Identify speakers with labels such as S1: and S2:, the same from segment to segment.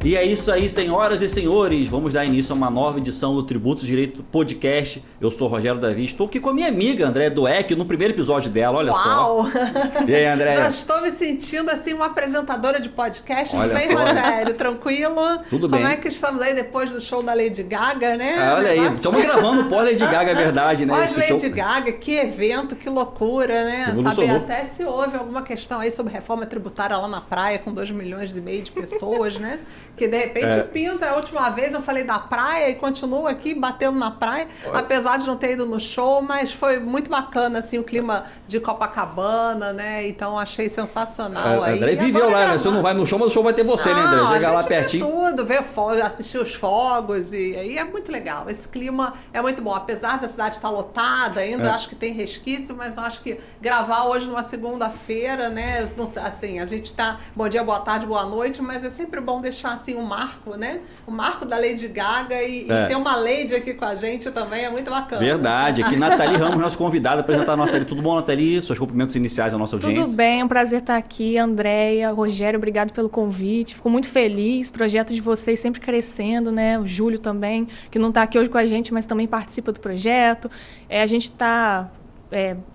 S1: E é isso aí, senhoras e senhores. Vamos dar início a uma nova edição do Tributos Direito Podcast. Eu sou o Rogério Davi. Estou aqui com a minha amiga Andréia Dueck no primeiro episódio dela. Olha
S2: Uau.
S1: Só. E aí, Andréia?
S2: Já estou me sentindo assim uma apresentadora de podcast.
S1: Olha
S2: Tudo bem,
S1: só.
S2: Rogério? Tranquilo?
S1: Tudo bem.
S2: Como é que estamos aí depois do show da Lady Gaga, né?
S1: Olha aí, estamos gravando o pós-Lady Gaga, é verdade, né?
S2: Pós-Lady Gaga, que evento, que loucura, né? Saber até se houve alguma questão aí sobre reforma tributária lá na praia com 2,5 milhões de pessoas, né? Que de repente pinta. A última vez eu falei da praia e continuo aqui batendo na praia, apesar de não ter ido no show, mas foi muito bacana, assim, o clima de Copacabana, né? Então achei sensacional aí.
S1: André viveu lá, né? Você não vai no show, mas o show vai ter você, né, André? Chegar lá pertinho.
S2: Tudo, ver fogos, assistir os fogos e aí é muito legal. Esse clima é muito bom. Apesar da cidade estar lotada ainda, acho que tem resquício, mas eu acho que gravar hoje numa segunda-feira, né? Não sei, assim, a gente tá bom dia, boa tarde, boa noite, mas é sempre bom deixar assim um marco, né? O marco da Lady Gaga e ter uma Lady aqui com a gente também é muito bacana.
S1: Verdade. Aqui Nathalie Ramos, nossa convidada, apresentar a Nathalie. Tudo bom, Nathalie? Seus cumprimentos iniciais à nossa audiência.
S3: Tudo bem, é um prazer estar aqui. Andréia, Rogério, obrigado pelo convite. Fico muito feliz. O projeto de vocês sempre crescendo, né? O Júlio também, que não está aqui hoje com a gente, mas também participa do projeto. A gente está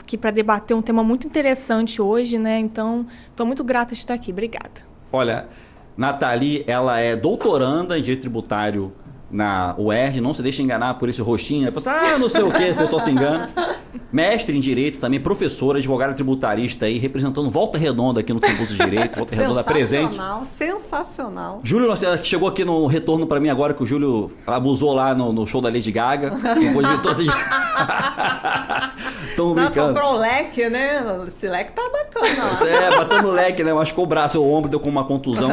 S3: aqui para debater um tema muito interessante hoje, né? Então, estou muito grata de estar aqui. Obrigada.
S1: Olha, Nathalie, ela é doutoranda em Direito Tributário na UERJ, não se deixe enganar por esse rostinho, né? Pensa, não sei o que, a pessoa se engana. Mestre em Direito, também professora, advogada tributarista aí, representando Volta Redonda aqui no Tributos de Direito, Volta Redonda presente.
S2: Sensacional.
S1: Júlio chegou aqui no retorno para mim agora que o Júlio abusou lá no show da Lady Gaga. Depois de todo dia. Tão brincando.
S2: Comprou o leque, né? Esse leque tá bacana.
S1: Batendo o leque, né? Machucou o braço, o ombro, deu com uma contusão.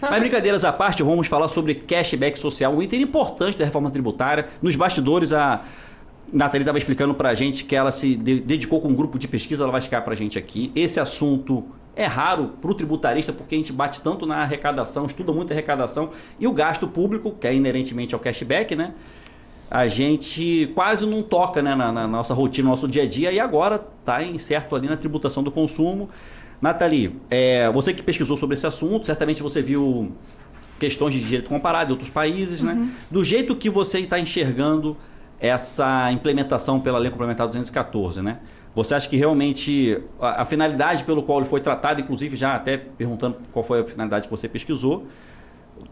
S1: Mas brincadeiras à parte, vamos falar sobre cashback social, um item importante da reforma tributária. Nos bastidores, a Nathalie estava explicando para a gente que ela se dedicou com um grupo de pesquisa, ela vai explicar para a gente aqui. Esse assunto é raro para o tributarista porque a gente bate tanto na arrecadação, estuda muito a arrecadação e o gasto público, que é inerentemente ao cashback, né? A gente quase não toca, né, na nossa rotina, no nosso dia a dia, e agora está incerto ali na tributação do consumo. Nathalie, você que pesquisou sobre esse assunto, certamente você viu questões de direito comparado em outros países, né? Do jeito que você está enxergando essa implementação pela Lei Complementar 214, né? Você acha que realmente a finalidade pelo qual ele foi tratado, inclusive já até perguntando qual foi a finalidade que você pesquisou,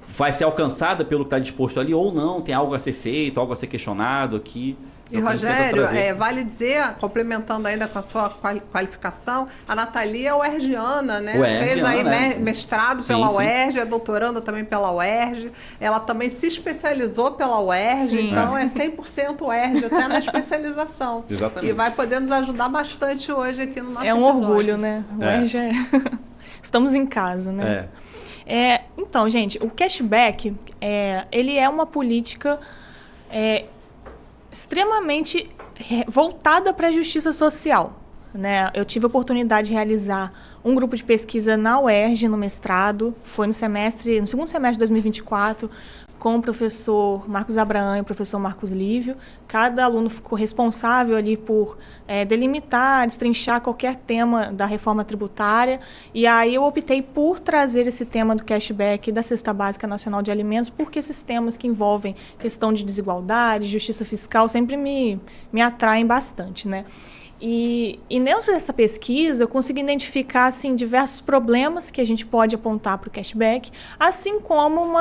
S1: vai ser alcançada pelo que está disposto ali ou não? Tem algo a ser feito, algo a ser questionado aqui?
S2: E Rogério, vale dizer, complementando ainda com a sua qualificação, a Nathalie é UERJiana, né? Fez aí mestrado pela UERJ, é doutoranda também pela UERJ. Ela também se especializou pela UERJ, então é 100% UERJ, até na especialização.
S1: Exatamente.
S2: E vai poder nos ajudar bastante hoje aqui no nosso
S3: episódio. Orgulho, né? UERJ Estamos em casa, né? Então, gente, o cashback, ele é uma política extremamente voltada para a justiça social, né? Eu tive a oportunidade de realizar um grupo de pesquisa na UERJ, no mestrado, foi no segundo semestre de 2024, com o professor Marcos Abraão e o professor Marcos Lívio. Cada aluno ficou responsável ali por delimitar, destrinchar qualquer tema da reforma tributária. E aí eu optei por trazer esse tema do cashback da Cesta Básica Nacional de Alimentos, porque esses temas que envolvem questão de desigualdade, justiça fiscal, sempre me atraem bastante, né? E dentro dessa pesquisa, eu consegui identificar assim, diversos problemas que a gente pode apontar para o cashback, assim como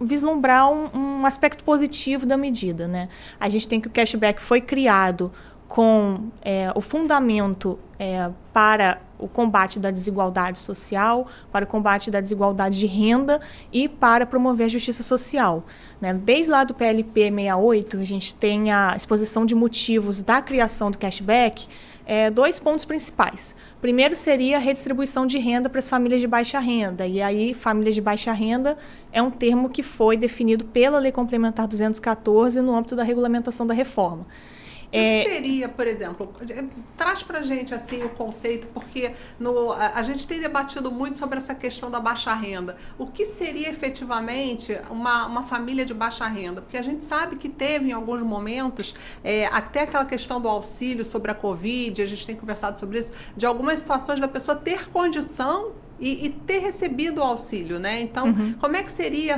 S3: vislumbrar um aspecto positivo da medida, né? A gente tem que o cashback foi criado com o fundamento para o combate da desigualdade social, para o combate da desigualdade de renda e para promover a justiça social, né? Desde lá do PLP 68, a gente tem a exposição de motivos da criação do cashback, 2 pontos principais. Primeiro seria a redistribuição de renda para as famílias de baixa renda. E aí, famílias de baixa renda é um termo que foi definido pela Lei Complementar 214 no âmbito da regulamentação da reforma.
S2: O que seria, por exemplo, traz pra gente assim o conceito, porque a gente tem debatido muito sobre essa questão da baixa renda. O que seria efetivamente uma família de baixa renda? Porque a gente sabe que teve em alguns momentos, até aquela questão do auxílio sobre a Covid, a gente tem conversado sobre isso, de algumas situações da pessoa ter condição e ter recebido o auxílio, né? Então, como é que seria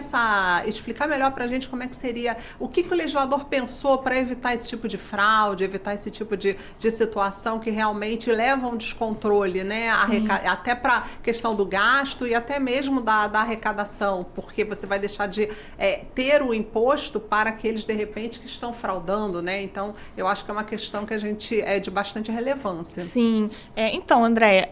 S2: explicar melhor para a gente como é que seria, o que o legislador pensou para evitar esse tipo de fraude, evitar esse tipo de situação que realmente leva a um descontrole, né? Até para a questão do gasto e até mesmo da arrecadação, porque você vai deixar de ter o imposto para aqueles, de repente, que estão fraudando, né? Então, eu acho que é uma questão que a gente é de bastante relevância.
S3: Sim. Então, Andréia,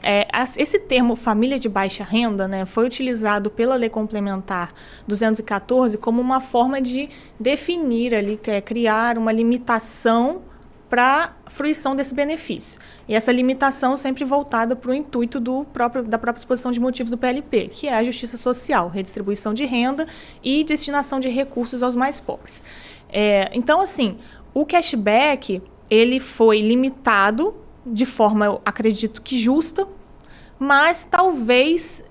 S3: esse termo família de baixa renda, né, foi utilizado pela Lei Complementar 214 como uma forma de definir ali, criar uma limitação para a fruição desse benefício. E essa limitação sempre voltada para o intuito da própria exposição de motivos do PLP, que é a justiça social, redistribuição de renda e destinação de recursos aos mais pobres. Então, assim, o cashback, ele foi limitado de forma, eu acredito que justa, mas talvez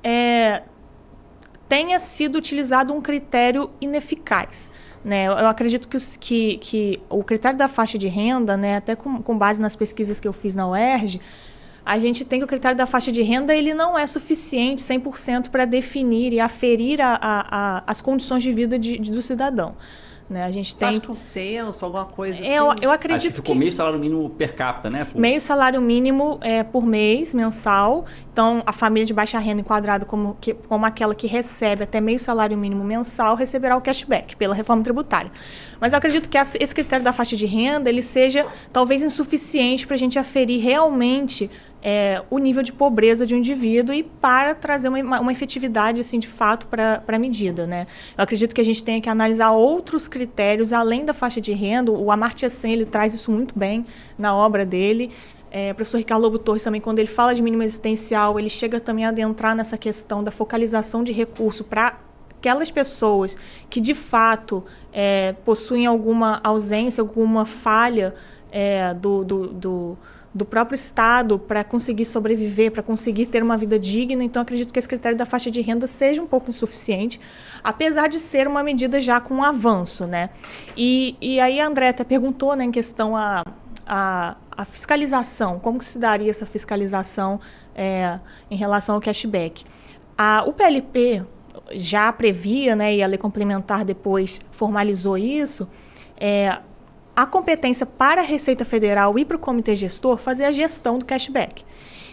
S3: tenha sido utilizado um critério ineficaz. Né? Eu acredito que o critério da faixa de renda, né, até com base nas pesquisas que eu fiz na UERJ, a gente tem que o critério da faixa de renda ele não é suficiente 100% para definir e aferir as condições de vida do cidadão. Né? A gente
S2: tem acha que um censo, alguma coisa assim?
S3: Eu acredito
S1: acho que ficou meio salário mínimo per capita, né?
S3: Meio salário mínimo por mês, mensal. Então, a família de baixa renda enquadrada como aquela que recebe até meio salário mínimo mensal receberá o cashback pela reforma tributária. Mas eu acredito que esse critério da faixa de renda ele seja talvez insuficiente para a gente aferir realmente o nível de pobreza de um indivíduo e para trazer uma efetividade, assim, de fato, para a medida, né? Eu acredito que a gente tenha que analisar outros critérios além da faixa de renda. O Amartya Sen, ele traz isso muito bem na obra dele. O professor Ricardo Lobo Torres também, quando ele fala de mínimo existencial, ele chega também a adentrar nessa questão da focalização de recurso para aquelas pessoas que, de fato, possuem alguma ausência, alguma falha do próprio Estado para conseguir sobreviver, para conseguir ter uma vida digna. Então, acredito que esse critério da faixa de renda seja um pouco insuficiente, apesar de ser uma medida já com um avanço, né? E aí a André até perguntou, né, em questão a fiscalização, como que se daria essa fiscalização em relação ao cashback. O PLP já previa, né, e a Lei Complementar depois formalizou isso, a competência para a Receita Federal e para o Comitê Gestor fazer a gestão do cashback.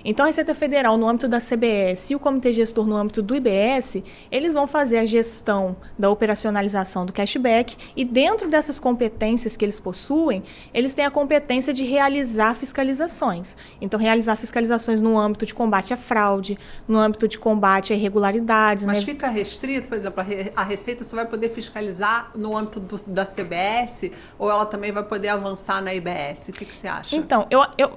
S3: Então, a Receita Federal, no âmbito da CBS, e o Comitê Gestor, no âmbito do IBS, eles vão fazer a gestão da operacionalização do cashback e, dentro dessas competências que eles possuem, eles têm a competência de realizar fiscalizações. Então, realizar fiscalizações no âmbito de combate à fraude, no âmbito de combate a irregularidades.
S2: Mas fica restrito, por exemplo, a Receita só vai poder fiscalizar no âmbito da CBS ou ela também vai poder avançar na IBS? O que você acha?
S3: Então,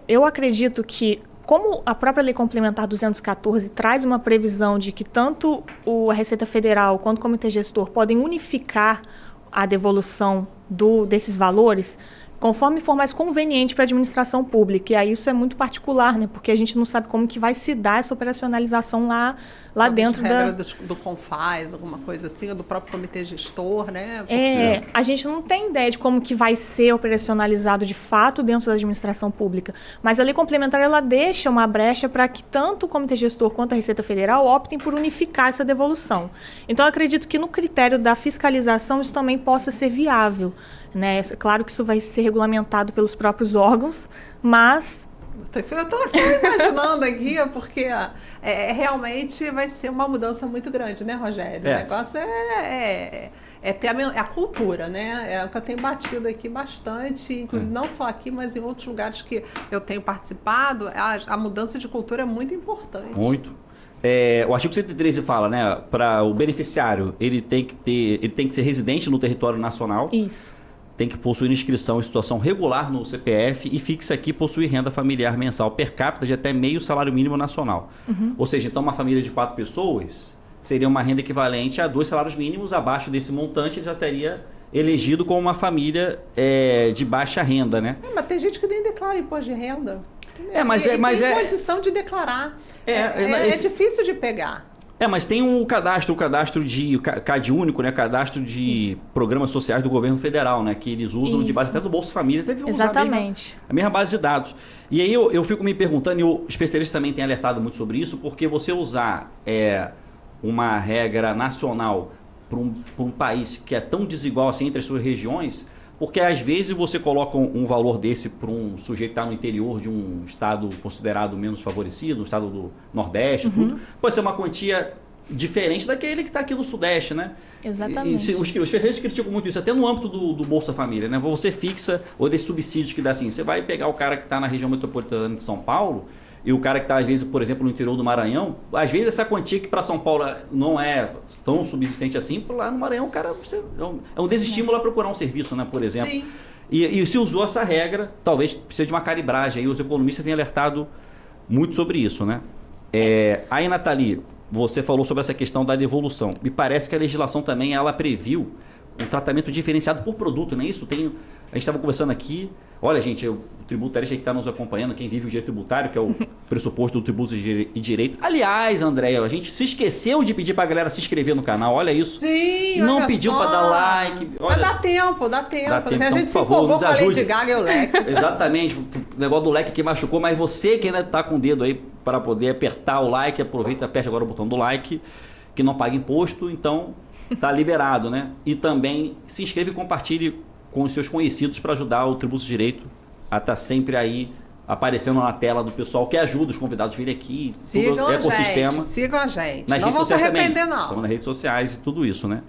S3: eu acredito que, como a própria Lei Complementar 214 traz uma previsão de que tanto a Receita Federal quanto o Comitê Gestor podem unificar a devolução desses valores, conforme for mais conveniente para a administração pública. E aí isso é muito particular, né? Porque a gente não sabe como que vai se dar essa operacionalização lá dentro
S2: regra do CONFAS, alguma coisa assim, ou do próprio comitê gestor, né?
S3: A gente não tem ideia de como que vai ser operacionalizado de fato dentro da administração pública, mas a Lei Complementar ela deixa uma brecha para que tanto o comitê gestor quanto a Receita Federal optem por unificar essa devolução. Então, eu acredito que no critério da fiscalização isso também possa ser viável, né? Claro que isso vai ser regulamentado pelos próprios órgãos, mas
S2: eu estou só imaginando aqui, porque realmente vai ser uma mudança muito grande, né, Rogério? O negócio ter a cultura, né? É o que eu tenho batido aqui bastante, inclusive não só aqui, mas em outros lugares que eu tenho participado. A mudança de cultura é muito importante.
S1: Muito. O artigo 113 fala, né, para o beneficiário, ele tem que ser residente no território nacional.
S3: Isso.
S1: Tem que possuir inscrição em situação regular no CPF e fixa aqui possuir renda familiar mensal per capita de até meio salário mínimo nacional. Uhum. Ou seja, então uma família de 4 pessoas seria uma renda equivalente a 2 salários mínimos. Abaixo desse montante ele já teria elegido como uma família de baixa renda, né?
S2: Mas tem gente que nem declara imposto de renda.
S1: Mas
S2: tem condição de declarar. É difícil de pegar.
S1: Mas tem o cadastro de CAD único, né? Cadastro de programas sociais do governo federal, né? Que eles usam de base até do Bolsa Família, deve usar a mesma base de dados. E aí eu fico me perguntando, e o especialista também tem alertado muito sobre isso, porque você usar uma regra nacional para um país que é tão desigual assim entre as suas regiões, porque às vezes você coloca um valor desse para um sujeito que está no interior de um estado considerado menos favorecido, um estado do Nordeste, tudo, pode ser uma quantia diferente daquele que está aqui no Sudeste, né?
S3: Exatamente.
S1: Os especialistas criticam muito isso, até no âmbito do Bolsa Família, né? Você fixa, ou desses subsídios que dá assim, você vai pegar o cara que está na região metropolitana de São Paulo e o cara que está, às vezes, por exemplo, no interior do Maranhão, às vezes essa quantia que para São Paulo não é tão subsistente assim, lá no Maranhão o cara é um desestímulo a procurar um serviço, né? Por exemplo.
S2: Sim.
S1: E se usou essa regra, talvez precise de uma calibragem. Aí os economistas têm alertado muito sobre isso, né? Aí, Nathalie, você falou sobre essa questão da devolução. Me parece que a legislação também ela previu um tratamento diferenciado por produto, não é isso? A gente estava conversando aqui. Olha, gente, o tributarista que está nos acompanhando, quem vive o direito tributário, que é o pressuposto do tributo e direito. Aliás, André, a gente se esqueceu de pedir para a galera se inscrever no canal, olha isso.
S2: Sim,
S1: não pediu para dar like. Olha,
S2: mas dá tempo.
S1: Dá tempo.
S2: A gente se empolgou com a Lady Gaga e o leque.
S1: Exatamente, o negócio do leque que machucou, mas você que ainda está com o dedo aí para poder apertar o like, aproveita e aperte agora o botão do like, que não paga imposto, então tá liberado, né? E também se inscreva e compartilhe com os seus conhecidos para ajudar o Tributo Direito a estar sempre aí aparecendo na tela do pessoal que ajuda os convidados a virem aqui.
S2: Sigam
S1: o ecossistema.
S2: Sigam a gente.
S1: Nas
S2: não
S1: redes
S2: vão se
S1: sociais
S2: arrepender,
S1: também.
S2: não.
S1: São nas redes sociais e tudo isso, né?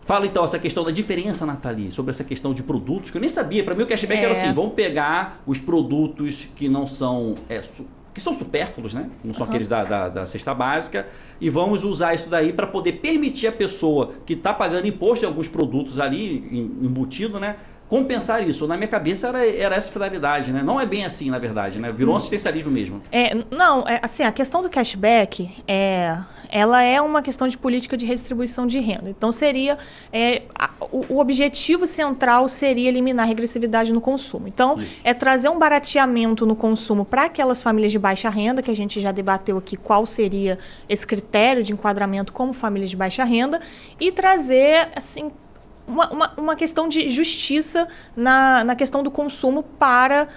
S1: Fala então essa questão da diferença, Nathalie, sobre essa questão de produtos, que eu nem sabia. Para mim o cashback era assim, vamos pegar os produtos que não são... que são supérfluos, né? Não são aqueles da cesta básica, e vamos usar isso daí para poder permitir a pessoa que está pagando imposto em alguns produtos ali, embutido, né? Compensar isso. Na minha cabeça era essa finalidade, né? Não é bem assim, na verdade, né? Virou um assistencialismo mesmo.
S3: Assim, a questão do cashback ela é uma questão de política de redistribuição de renda. Então, o objetivo central seria eliminar a regressividade no consumo. Então, trazer um barateamento no consumo para aquelas famílias de baixa renda, que a gente já debateu aqui qual seria esse critério de enquadramento como família de baixa renda, e trazer, assim, uma questão de justiça na questão do consumo para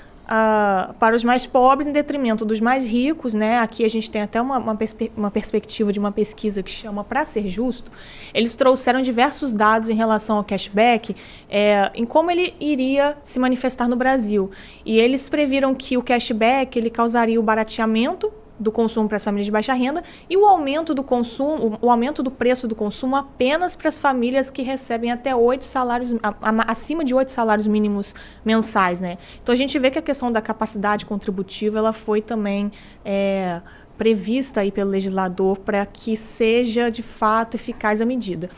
S3: os mais pobres em detrimento dos mais ricos, né? Aqui a gente tem até uma perspectiva de uma pesquisa que chama Pra Ser Justo. Eles trouxeram diversos dados em relação ao cashback, em como ele iria se manifestar no Brasil. E eles previram que o cashback ele causaria o barateamento do consumo para as famílias de baixa renda e o aumento do consumo, o aumento do preço do consumo apenas para as famílias que recebem até 8 salários, acima de 8 salários mínimos mensais, né? Então a gente vê que a questão da capacidade contributiva ela foi também prevista aí pelo legislador para que seja de fato eficaz a medida.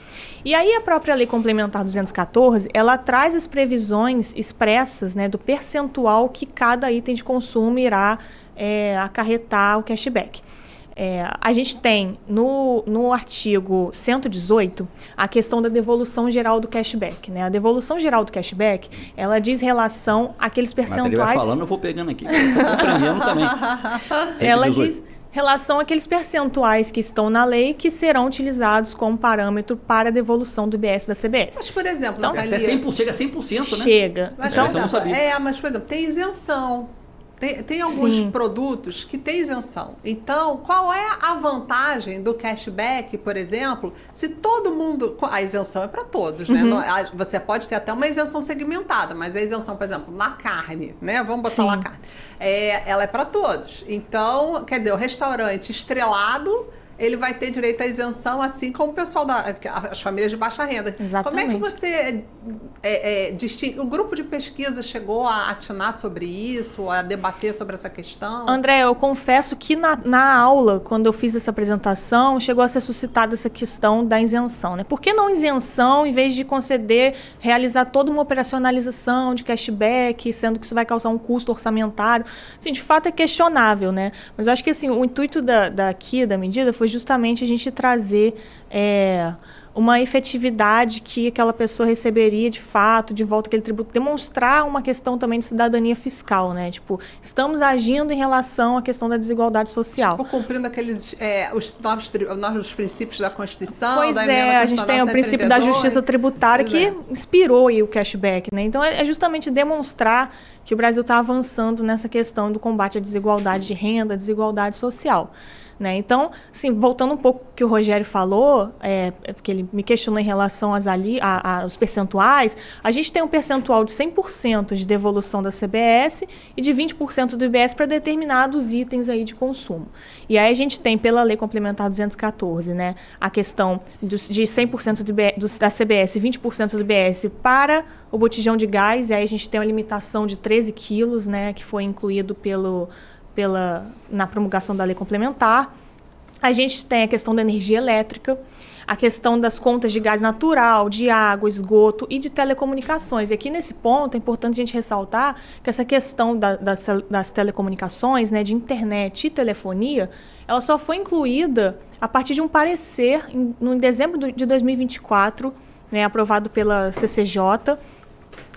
S3: E aí a própria Lei Complementar 214, ela traz as previsões expressas, né, do percentual que cada item de consumo irá acarretar o cashback. A gente tem no artigo 118 a questão da devolução geral do cashback, né? A devolução geral do cashback, ela diz relação àqueles percentuais...
S1: Mas ele vai falando, eu vou pegando aqui, estou aprendendo também.
S3: Ela diz relação àqueles percentuais que estão na lei que serão utilizados como parâmetro para a devolução do IBS da CBS.
S2: Mas, por exemplo,
S1: então, até 100%, chega a 100%, né?
S3: Chega.
S2: Mas,
S3: então,
S2: eu não sabia. Mas, por exemplo, tem isenção. Tem alguns produtos que têm isenção. Então, qual é a vantagem do cashback, por exemplo, se todo mundo... A isenção é para todos, né? Você pode ter até uma isenção segmentada, mas a isenção, por exemplo, na carne, né? Vamos botar lá a carne. Ela é para todos. Então, quer dizer, o restaurante estrelado... ele vai ter direito à isenção, assim como o pessoal as famílias de baixa renda.
S3: Exatamente.
S2: Como é que você distingue? O grupo de pesquisa chegou a atinar sobre isso, a debater sobre essa questão?
S3: André, eu confesso que na aula, quando eu fiz essa apresentação, chegou a ser suscitada essa questão da isenção, né? Por que não isenção, em vez de conceder, realizar toda uma operacionalização de cashback, sendo que isso vai causar um custo orçamentário? Assim, de fato é questionável, né? Mas eu acho que assim, o intuito da medida foi justamente a gente trazer uma efetividade que aquela pessoa receberia de fato, de volta aquele tributo, demonstrar uma questão também de cidadania fiscal, né? Tipo, estamos agindo em relação à questão da desigualdade social.
S2: Tipo, cumprindo aqueles os novos princípios da Constituição,
S3: pois
S2: da emenda
S3: a gente tem o princípio da justiça tributária que inspirou aí o cashback, né? Então, é justamente demonstrar que o Brasil está avançando nessa questão do combate à desigualdade de renda, desigualdade social. Né? Então, assim, voltando um pouco ao que o Rogério falou, porque ele me questionou em relação aos percentuais, a gente tem um percentual de 100% de devolução da CBS e de 20% do IBS para determinados itens aí de consumo. E aí a gente tem, pela Lei Complementar 214, né, a questão de 100% da CBS e 20% do IBS para o botijão de gás, e aí a gente tem uma limitação de 13 quilos, né, que foi incluído na promulgação da lei complementar. A gente tem a questão da energia elétrica, a questão das contas de gás natural, de água, esgoto e de telecomunicações. E aqui nesse ponto é importante a gente ressaltar que essa questão das telecomunicações, né, de internet e telefonia, ela só foi incluída a partir de um parecer em dezembro de 2024, né, aprovado pela CCJ.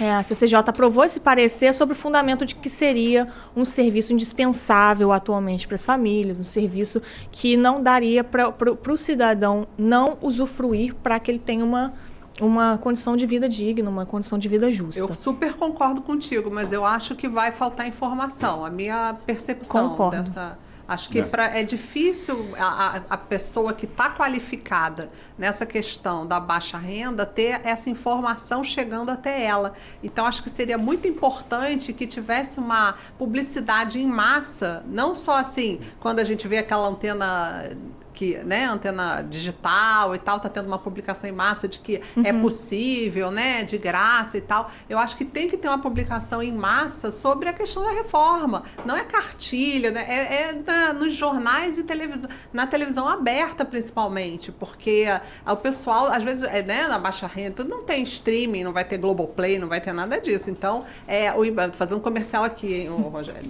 S3: A CCJ aprovou esse parecer sobre o fundamento de que seria um serviço indispensável atualmente para as famílias, um serviço que não daria para o cidadão não usufruir para que ele tenha uma condição de vida digna, uma condição de vida justa.
S2: Eu super concordo contigo, mas eu acho que vai faltar informação. A minha percepção dessa... Acho que é difícil a pessoa que está qualificada nessa questão da baixa renda ter essa informação chegando até ela. Então, acho que seria muito importante que tivesse uma publicidade em massa, não só assim, quando a gente vê aquela antena... antena digital e tal, está tendo uma publicação em massa de que é possível, né, de graça e tal. Eu acho que tem que ter uma publicação em massa sobre a questão da reforma. Não é cartilha, né? Nos jornais e televisão, na televisão aberta principalmente, porque o pessoal, às vezes, na baixa renda, não tem streaming, não vai ter Globoplay, não vai ter nada disso. Então, fazer um comercial aqui, hein, Rogério?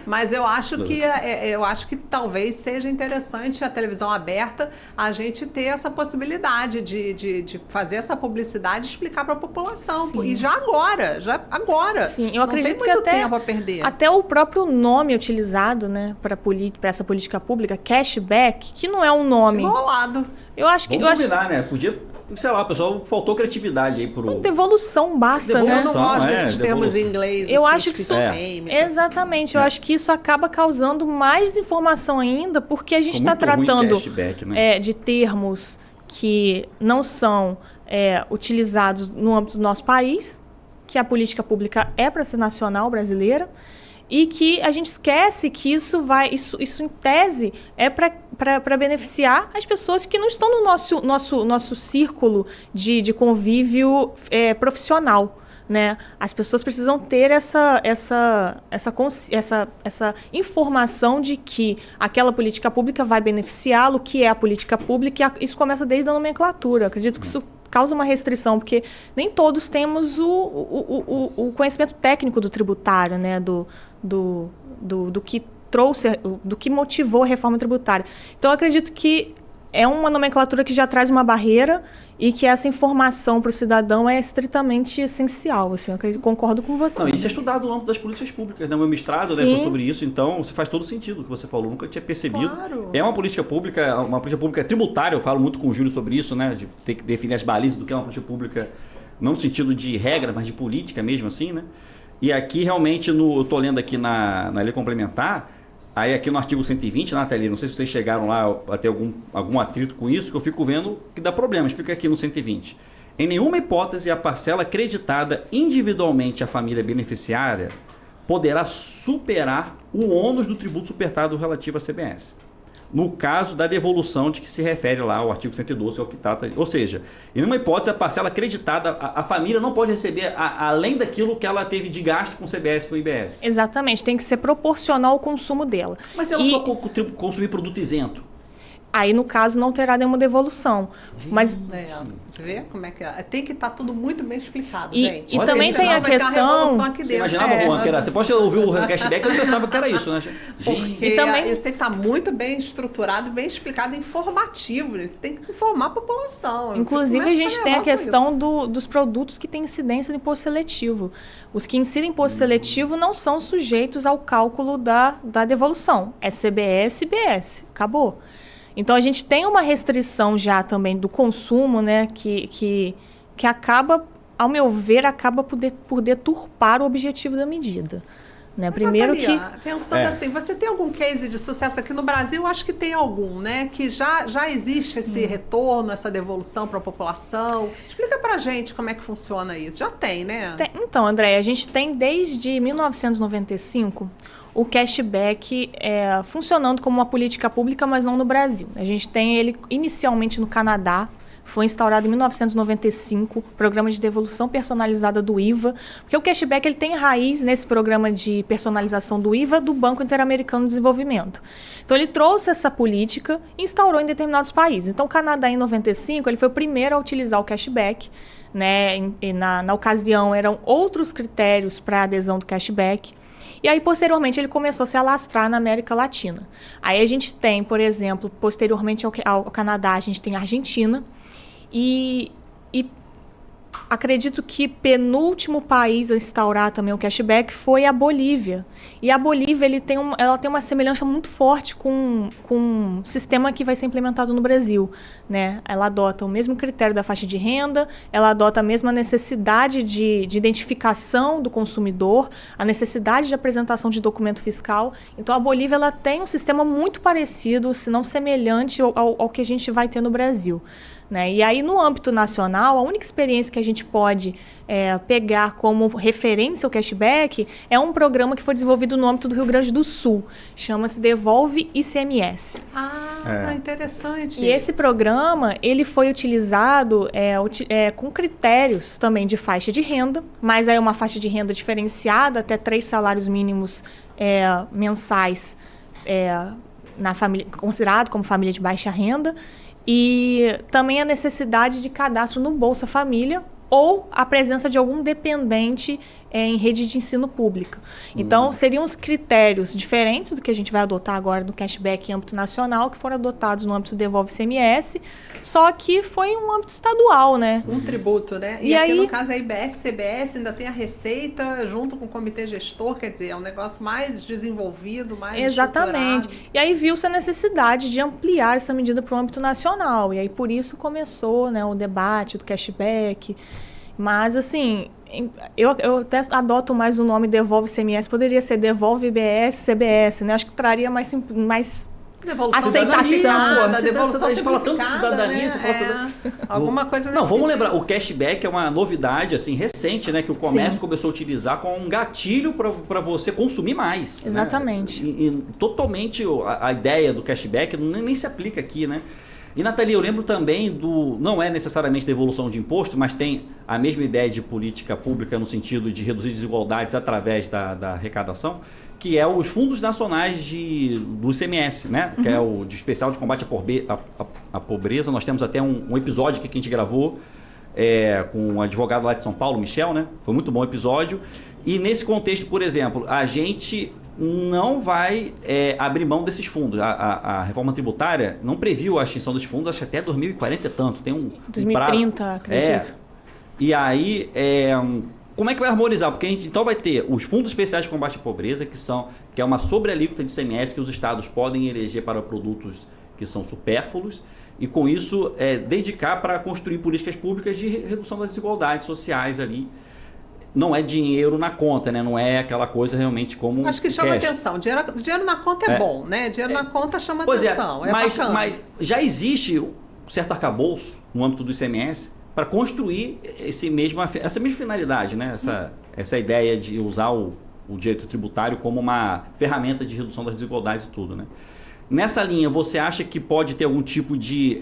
S2: Mas eu acho que talvez seja interessante a televisão aberta a gente ter essa possibilidade de fazer essa publicidade e explicar para a população. Sim. E já agora.
S3: Sim, eu acredito
S2: não tem muito
S3: que
S2: tempo a perder.
S3: Até o próprio nome utilizado, né, para essa política pública, cashback, que não é um nome.
S2: Enrolado.
S3: Eu acho que...
S1: Vamos combinar, né? Podia... sei lá, pessoal, faltou criatividade aí pro...
S3: Devolução basta, né?
S2: Eu não gosto desses termos em inglês.
S3: Eu
S2: assim,
S3: acho que isso... Exatamente, eu acho que isso acaba causando mais desinformação ainda, porque a gente está tratando
S1: cashback, né?
S3: De termos que não são utilizados no âmbito do nosso país, que a política pública é para ser nacional brasileira, e que a gente esquece que isso em tese é para beneficiar as pessoas que não estão no nosso círculo de convívio profissional, né? As pessoas precisam ter essa informação de que aquela política pública vai beneficiá-lo, que é a política pública, e isso começa desde a nomenclatura. Eu acredito que isso causa uma restrição, porque nem todos temos o conhecimento técnico do tributário, né? Do que trouxe, do que motivou a reforma tributária. Então, eu acredito que é uma nomenclatura que já traz uma barreira e que essa informação para o cidadão é estritamente essencial. Assim, eu concordo com você.
S1: Não, isso é estudado no âmbito das políticas públicas, né? Meu mestrado foi sobre isso, então faz todo sentido o que você falou, nunca tinha percebido. Claro. É uma política pública tributária, eu falo muito com o Júlio sobre isso, né? De ter que definir as balizas do que é uma política pública, não no sentido de regra, mas de política mesmo assim, né? E aqui realmente, eu estou lendo aqui na lei complementar, aí aqui no artigo 120, Nathalie, não sei se vocês chegaram lá a ter algum atrito com isso, que eu fico vendo que dá problema. Explica aqui no 120. Em nenhuma hipótese a parcela creditada individualmente à família beneficiária poderá superar o ônus do tributo supertado relativo à CBS. No caso da devolução de que se refere lá ao artigo 112, ao que trata. Ou seja, em nenhuma hipótese a parcela creditada, a família não pode receber além daquilo que ela teve de gasto com o CBS e com o IBS.
S3: Exatamente, tem que ser proporcional ao consumo dela.
S1: Mas se ela só consumir produto isento?
S3: Aí, no caso, não terá nenhuma devolução. Mas
S2: Vê como é que é? Tem que estar tudo muito bem explicado,
S3: E
S2: gente.
S3: também tem a questão...
S1: Você imaginava, Juan, que era... Você pode ouvir o cashback, eu pensava que era isso, né?
S2: Porque
S3: E também...
S2: isso tem que estar muito bem estruturado, bem explicado, informativo. Isso tem que informar a população.
S3: Inclusive, a gente tem a questão dos produtos que têm incidência do imposto seletivo. Os que incidem imposto seletivo não são sujeitos ao cálculo da devolução. É CBS e BS. Acabou. Então, a gente tem uma restrição já também do consumo, né, que acaba, ao meu ver, acaba por deturpar o objetivo da medida. Né? Primeiro
S2: Natalia, pensando assim, você tem algum case de sucesso aqui no Brasil? Acho que tem algum, né? Que já existe esse retorno, essa devolução para a população. Explica pra gente como é que funciona isso. Já tem, né?
S3: Então, André, a gente tem desde 1995 o cashback funcionando como uma política pública, mas não no Brasil. A gente tem ele inicialmente no Canadá. Foi instaurado em 1995, programa de devolução personalizada do IVA, porque o cashback ele tem raiz nesse programa de personalização do IVA do Banco Interamericano de Desenvolvimento. Então, ele trouxe essa política e instaurou em determinados países. Então, o Canadá, em 95, ele foi o primeiro a utilizar o cashback. Né? Na ocasião, eram outros critérios para a adesão do cashback. E aí, posteriormente, ele começou a se alastrar na América Latina. Aí a gente tem, por exemplo, posteriormente ao Canadá, a gente tem a Argentina. E acredito que penúltimo país a instaurar também o cashback foi a Bolívia. E a Bolívia ela tem uma semelhança muito forte com um sistema que vai ser implementado no Brasil. Né? Ela adota o mesmo critério da faixa de renda, ela adota a mesma necessidade de identificação do consumidor, a necessidade de apresentação de documento fiscal. Então, a Bolívia ela tem um sistema muito parecido, se não semelhante ao que a gente vai ter no Brasil. Né? E aí, no âmbito nacional, a única experiência que a gente pode pegar como referência ao cashback é um programa que foi desenvolvido no âmbito do Rio Grande do Sul. Chama-se Devolve ICMS.
S2: Interessante.
S3: E esse programa ele foi utilizado com critérios também de faixa de renda, mas é uma faixa de renda diferenciada, até 3 salários mínimos mensais na família, considerado como família de baixa renda. E também a necessidade de cadastro no Bolsa Família ou a presença de algum dependente em rede de ensino pública. Então, seriam os critérios diferentes do que a gente vai adotar agora no cashback em âmbito nacional, que foram adotados no âmbito do Devolve ICMS, só que foi um âmbito estadual, né?
S2: Um tributo, né? E aqui, no caso, a IBS, CBS, ainda tem a Receita junto com o Comitê Gestor, quer dizer, é um negócio mais desenvolvido, mais
S3: Exatamente.
S2: estruturado.
S3: E aí viu-se a necessidade de ampliar essa medida para o âmbito nacional. E aí, por isso, começou, né, o debate do cashback. Mas, assim, eu até adoto mais o nome Devolve ICMS, poderia ser Devolve IBS, CBS, né? Acho que traria mais aceitação.
S1: A gente fala tanto de cidadania,
S2: né?
S1: Você fala
S2: alguma coisa nesse
S1: Não, vamos
S2: sentido.
S1: lembrar, o cashback é uma novidade assim recente, né, que o comércio começou a utilizar como um gatilho para você consumir mais.
S3: Exatamente.
S1: Né? E totalmente a ideia do cashback nem se aplica aqui, né? E, Nathalie, eu lembro também não é necessariamente devolução de imposto, mas tem a mesma ideia de política pública no sentido de reduzir desigualdades através da arrecadação, que é os fundos nacionais do ICMS, né? Que é o de especial de combate à pobreza. Nós temos até um episódio aqui que a gente gravou com um advogado lá de São Paulo, Michel, né? Foi muito bom o episódio. E nesse contexto, por exemplo, a gente não vai abrir mão desses fundos. A reforma tributária não previu a extinção dos fundos, acho que até 2040 e tanto. Tem
S3: 2030, acredito.
S1: E aí, como é que vai harmonizar? Porque a gente então vai ter os fundos especiais de combate à pobreza, que é uma sobrealíquota de ICMS que os estados podem eleger para produtos que são supérfluos, e com isso dedicar para construir políticas públicas de redução das desigualdades sociais ali. Não é dinheiro na conta, né? Não é aquela coisa realmente como
S2: acho que chama atenção. Dinheiro na conta é bom, né? Dinheiro na conta chama atenção.
S1: Mas já existe um certo arcabouço no âmbito do ICMS para construir essa mesma finalidade, né? Essa ideia de usar o direito tributário como uma ferramenta de redução das desigualdades e tudo, né? Nessa linha, você acha que pode ter algum tipo de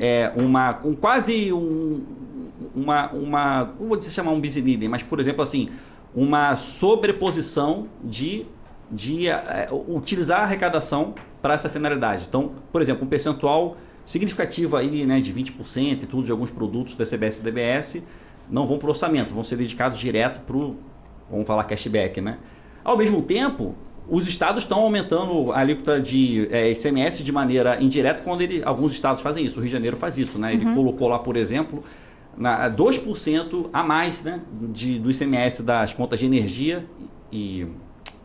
S1: não vou dizer chamar um bis in idem, mas, por exemplo, assim, uma sobreposição de utilizar a arrecadação para essa finalidade. Então, por exemplo, um percentual significativa aí, né, de 20% e tudo, de alguns produtos da CBS e DBS, não vão para o orçamento, vão ser dedicados direto para o, vamos falar, cashback, né? Ao mesmo tempo, os estados estão aumentando a alíquota de ICMS de maneira indireta quando alguns estados fazem isso. O Rio de Janeiro faz isso, né? Ele colocou lá, por exemplo, 2% a mais, né, do ICMS das contas de energia e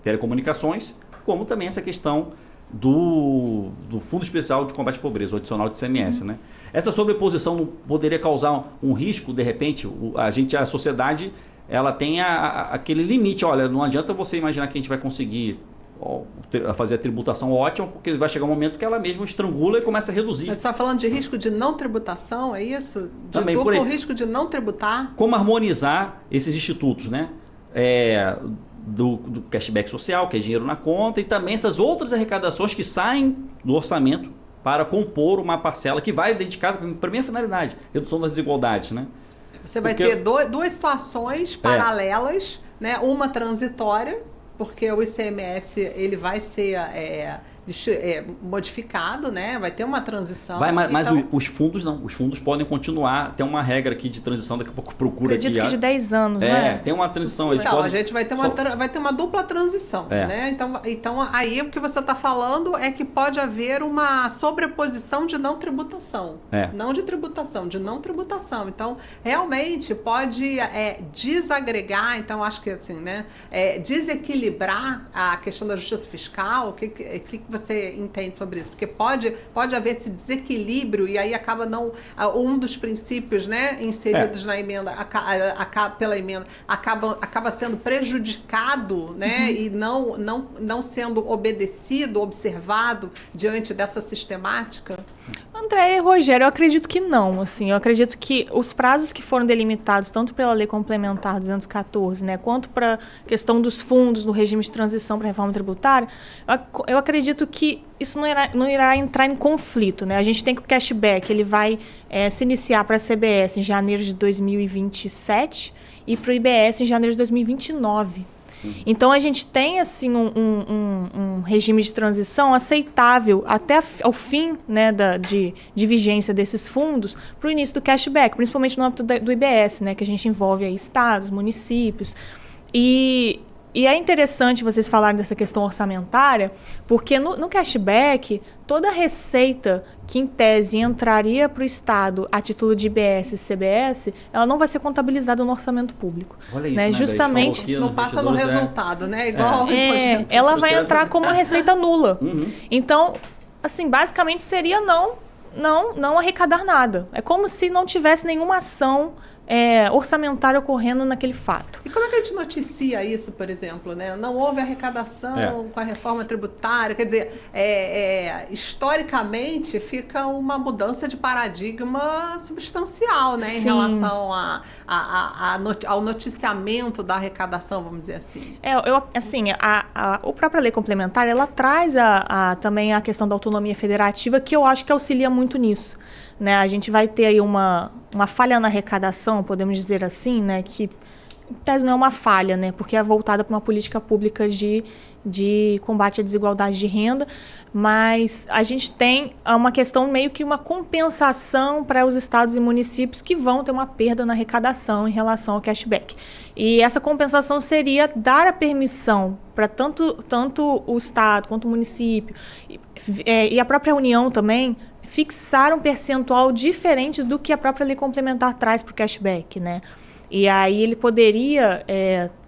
S1: telecomunicações, como também essa questão do Fundo Especial de Combate à Pobreza, o adicional de ICMS, né? Essa sobreposição não poderia causar um risco, de repente, a sociedade, ela tem aquele limite, olha, não adianta você imaginar que a gente vai conseguir fazer a tributação ótima, porque vai chegar um momento que ela mesma estrangula e começa a reduzir.
S2: Mas você está falando de risco de não tributação, é isso? De
S1: também,
S2: duplo risco de não tributar?
S1: Como harmonizar esses institutos, né? Do cashback social, que é dinheiro na conta, e também essas outras arrecadações que saem do orçamento para compor uma parcela que vai dedicada para a minha finalidade, redução das desigualdades, né?
S2: Você vai ter duas situações paralelas, né? Uma transitória, porque o ICMS ele vai ser modificado, né? Vai ter uma transição.
S1: Mas os fundos não. Os fundos podem continuar. Tem uma regra aqui de transição, daqui a pouco procura aqui.
S3: Acredito que de 10 anos, né?
S1: Tem uma transição.
S2: Então, a gente vai ter uma dupla transição, né? Então, aí o que você está falando é que pode haver uma sobreposição de não tributação. Não de tributação, de não tributação. Então, realmente, pode desagregar, então, acho que assim, né? Desequilibrar a questão da justiça fiscal. O que você entende sobre isso? Porque pode haver esse desequilíbrio e aí acaba um dos princípios, né, inseridos na emenda, pela emenda, acaba sendo prejudicado, né, e não sendo obedecido, observado diante dessa sistemática?
S3: André e Rogério, eu acredito que não. Assim, eu acredito que os prazos que foram delimitados, tanto pela Lei Complementar 214, né, quanto para a questão dos fundos no regime de transição para a reforma tributária, eu acredito que isso não irá entrar em conflito, né? A gente tem que o cashback ele vai se iniciar para a CBS em janeiro de 2027 e para o IBS em janeiro de 2029. Então, a gente tem assim, um regime de transição aceitável até ao fim, né, de vigência desses fundos para o início do cashback, principalmente no âmbito do IBS, né, que a gente envolve aí estados, municípios. E é interessante vocês falarem dessa questão orçamentária, porque no cashback, toda a receita que, em tese, entraria para o Estado a título de IBS e CBS, ela não vai ser contabilizada no orçamento público.
S1: Olha isso,
S3: né? Justamente.
S2: Não passa no resultado, né? Igual
S3: ela vai entrar como receita nula. Então, assim, basicamente seria não arrecadar nada. É como se não tivesse nenhuma ação orçamentária ocorrendo naquele fato.
S2: E como é que a gente noticia isso, por exemplo, né? Não houve arrecadação com a reforma tributária, quer dizer, historicamente fica uma mudança de paradigma substancial, né? Em relação ao noticiamento da arrecadação, vamos dizer assim.
S3: A própria lei complementar, ela traz também a questão da autonomia federativa, que eu acho que auxilia muito nisso. Né, a gente vai ter aí uma falha na arrecadação, podemos dizer assim, né, que em tese não é uma falha, né, porque é voltada para uma política pública de combate à desigualdade de renda, mas a gente tem uma questão meio que uma compensação para os estados e municípios que vão ter uma perda na arrecadação em relação ao cashback. E essa compensação seria dar a permissão para tanto o estado quanto o município e a própria União também fixar um percentual diferente do que a própria lei complementar traz para o cashback, né? E aí ele poderia